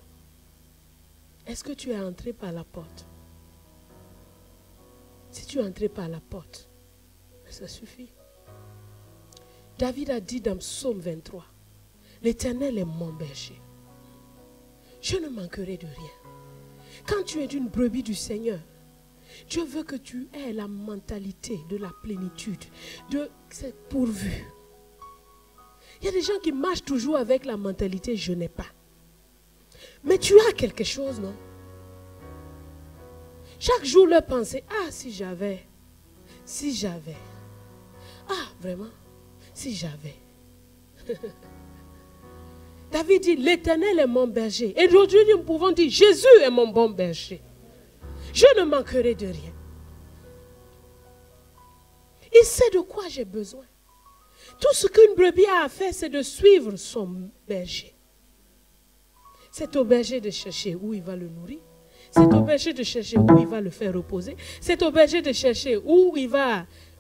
Est-ce que tu es entré par la porte? Si tu es entré par la porte, ça suffit. David a dit dans Psaume 23, l'Éternel est mon berger. Je ne manquerai de rien. Quand tu es d'une brebis du Seigneur, Dieu veut que tu aies la mentalité de la plénitude, de c'est pourvu. Il y a des gens qui marchent toujours avec la mentalité je n'ai pas. Mais tu as quelque chose, non? Chaque jour leur pensée, ah si j'avais, ah vraiment, si j'avais. David dit, l'Éternel est mon berger. Et aujourd'hui, nous pouvons dire, Jésus est mon bon berger. Je ne manquerai de rien. Il sait de quoi j'ai besoin. Tout ce qu'une brebis a à faire, c'est de suivre son berger. C'est au berger de chercher où il va le nourrir. C'est au berger de chercher où il va le faire reposer. C'est au berger de chercher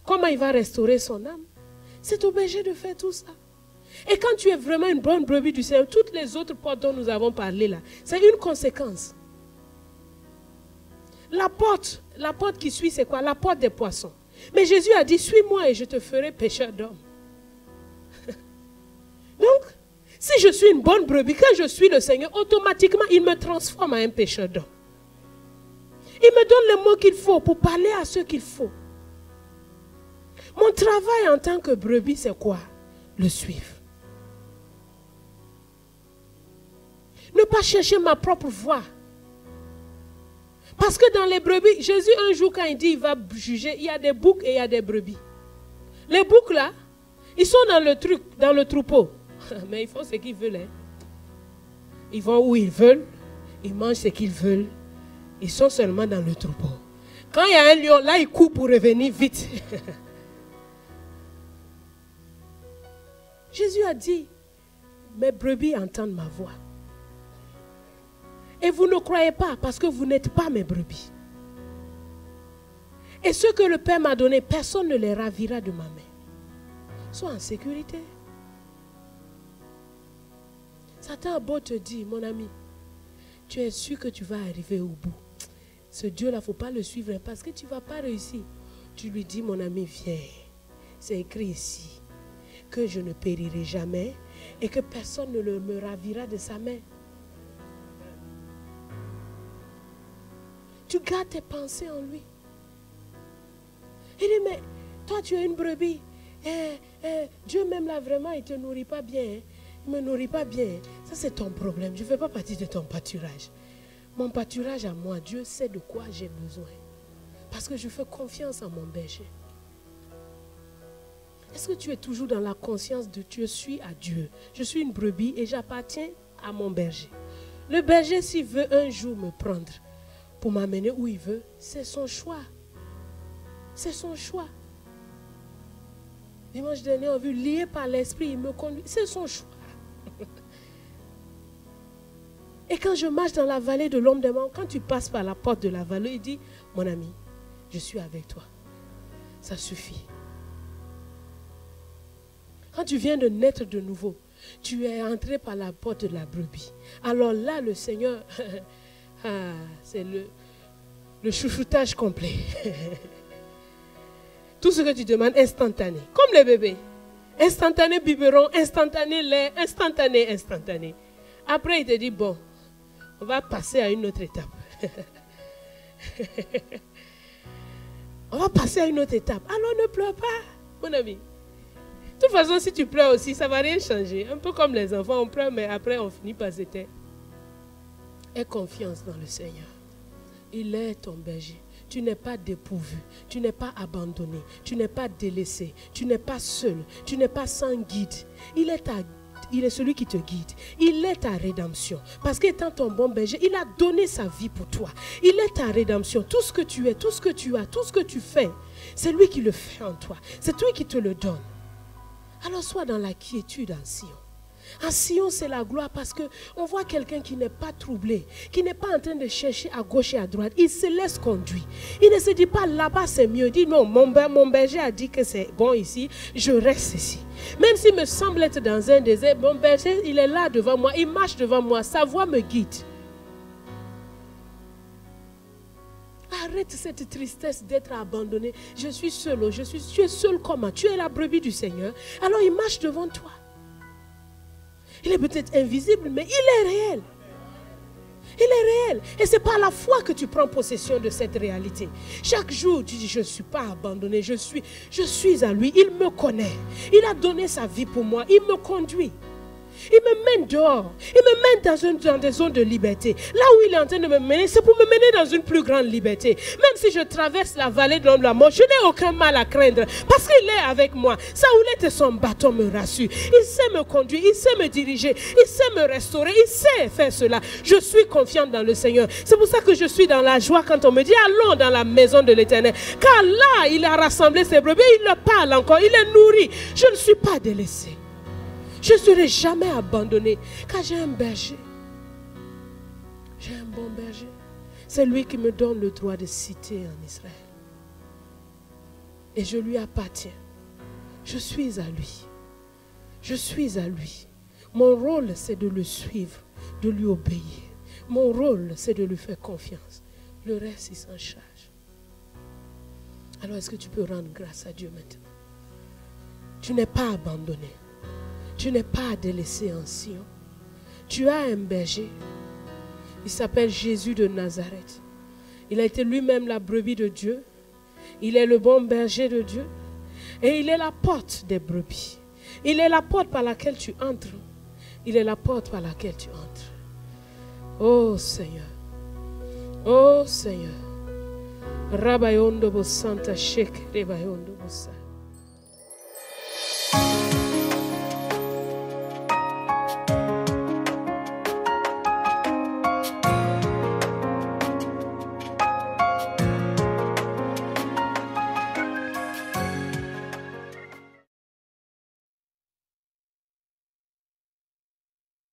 comment il va restaurer son âme. C'est au berger de faire tout ça. Et quand tu es vraiment une bonne brebis du Seigneur, toutes les autres portes dont nous avons parlé là, c'est une conséquence. La porte qui suit, c'est quoi? La porte des poissons. Mais Jésus a dit, suis-moi et je te ferai pêcheur d'hommes. Donc, si je suis une bonne brebis, quand je suis le Seigneur, automatiquement, il me transforme en un pêcheur d'hommes. Il me donne les mots qu'il faut pour parler à ceux qu'il faut. Mon travail en tant que brebis, c'est quoi? Le suivre. Ne pas chercher ma propre voie. Parce que dans les brebis, Jésus un jour quand il dit il va juger, il y a des boucs et il y a des brebis. Les boucs là, ils sont dans le troupeau. Mais ils font ce qu'ils veulent. Hein. Ils vont où ils veulent, ils mangent ce qu'ils veulent. Ils sont seulement dans le troupeau. Quand il y a un lion, là ils courent pour revenir vite. Jésus a dit, mes brebis entendent ma voix. Et vous ne croyez pas parce que vous n'êtes pas mes brebis. Et ce que le Père m'a donné, personne ne les ravira de ma main. Sois en sécurité. Satan a beau te dire, mon ami, tu es sûr que tu vas arriver au bout. Ce Dieu-là, il ne faut pas le suivre parce que tu ne vas pas réussir. Tu lui dis, mon ami, viens. C'est écrit ici que je ne périrai jamais et que personne ne me ravira de sa main. Tu gardes tes pensées en lui. Il dit, mais toi, tu es une brebis. Dieu même là, vraiment, il ne te nourrit pas bien. Hein. Il ne me nourrit pas bien. Ça, c'est ton problème. Je ne fais pas partie de ton pâturage. Mon pâturage à moi, Dieu sait de quoi j'ai besoin. Parce que je fais confiance à mon berger. Est-ce que tu es toujours dans la conscience de je suis à Dieu? Je suis une brebis et j'appartiens à mon berger. Le berger, s'il veut un jour me prendre pour m'amener où il veut, c'est son choix. C'est son choix. Dimanche dernier, on a vu, lié par l'esprit, il me conduit. C'est son choix. Et quand je marche dans la vallée de l'ombre des morts, quand tu passes par la porte de la vallée, il dit, mon ami, je suis avec toi. Ça suffit. Quand tu viens de naître de nouveau, tu es entré par la porte de la brebis. Alors là, le Seigneur, c'est le chouchoutage complet. Tout ce que tu demandes, instantané. Comme les bébés. Instantané biberon, instantané lait, instantané, instantané. Après, il te dit, bon, on va passer à une autre étape. On va passer à une autre étape. Alors ne pleure pas, mon ami. De toute façon, si tu pleures aussi, ça ne va rien changer. Un peu comme les enfants, on pleure, mais après, on finit par s'éteindre. Aie confiance dans le Seigneur. Il est ton berger. Tu n'es pas dépourvu. Tu n'es pas abandonné. Tu n'es pas délaissé. Tu n'es pas seul. Tu n'es pas sans guide. Il est celui qui te guide. Il est ta rédemption. Parce qu'étant ton bon berger, il a donné sa vie pour toi. Il est ta rédemption. Tout ce que tu es, tout ce que tu as, tout ce que tu fais, c'est lui qui le fait en toi. C'est lui qui te le donne. Alors sois dans la quiétude en Sion. En Sion, c'est la gloire parce qu'on voit quelqu'un qui n'est pas troublé, qui n'est pas en train de chercher à gauche et à droite. Il se laisse conduire. Il ne se dit pas là-bas c'est mieux. Il dit non, mon berger a dit que c'est bon ici, je reste ici. Même s'il me semble être dans un désert, mon berger, il est là devant moi, il marche devant moi, sa voix me guide. Arrête cette tristesse d'être abandonné. Je suis seul, tu es seul comment? Tu es la brebis du Seigneur. Alors il marche devant toi. Il est peut-être invisible, mais il est réel. Il est réel. Et c'est par la foi que tu prends possession de cette réalité. Chaque jour, tu dis, je ne suis pas abandonné. Je suis à lui. Il me connaît. Il a donné sa vie pour moi. Il me conduit. Il me mène dehors. Il me mène dans des zones de liberté. Là où il est en train de me mener, c'est pour me mener dans une plus grande liberté. Même si je traverse la vallée de l'ombre de la mort, je n'ai aucun mal à craindre. Parce qu'il est avec moi. Sa houlette et son bâton me rassurent. Il sait me conduire, il sait me diriger, il sait me restaurer, il sait faire cela. Je suis confiante dans le Seigneur. C'est pour ça que je suis dans la joie quand on me dit allons dans la maison de l'Éternel. Car là, il a rassemblé ses brebis, il leur parle encore, il les nourrit. Je ne suis pas délaissée. Je ne serai jamais abandonné car j'ai un berger. J'ai un bon berger. C'est lui qui me donne le droit de citer en Israël. Et je lui appartiens. Je suis à lui. Je suis à lui. Mon rôle, c'est de le suivre, de lui obéir. Mon rôle, c'est de lui faire confiance. Le reste, il s'en charge. Alors, est-ce que tu peux rendre grâce à Dieu maintenant? Tu n'es pas abandonné. Tu n'es pas délaissé en Sion. Tu as un berger. Il s'appelle Jésus de Nazareth. Il a été lui-même la brebis de Dieu. Il est le bon berger de Dieu. Et il est la porte des brebis. Il est la porte par laquelle tu entres. Il est la porte par laquelle tu entres. Oh Seigneur. Oh Seigneur. Rabayondo bo santa shek rebayondo bo sa.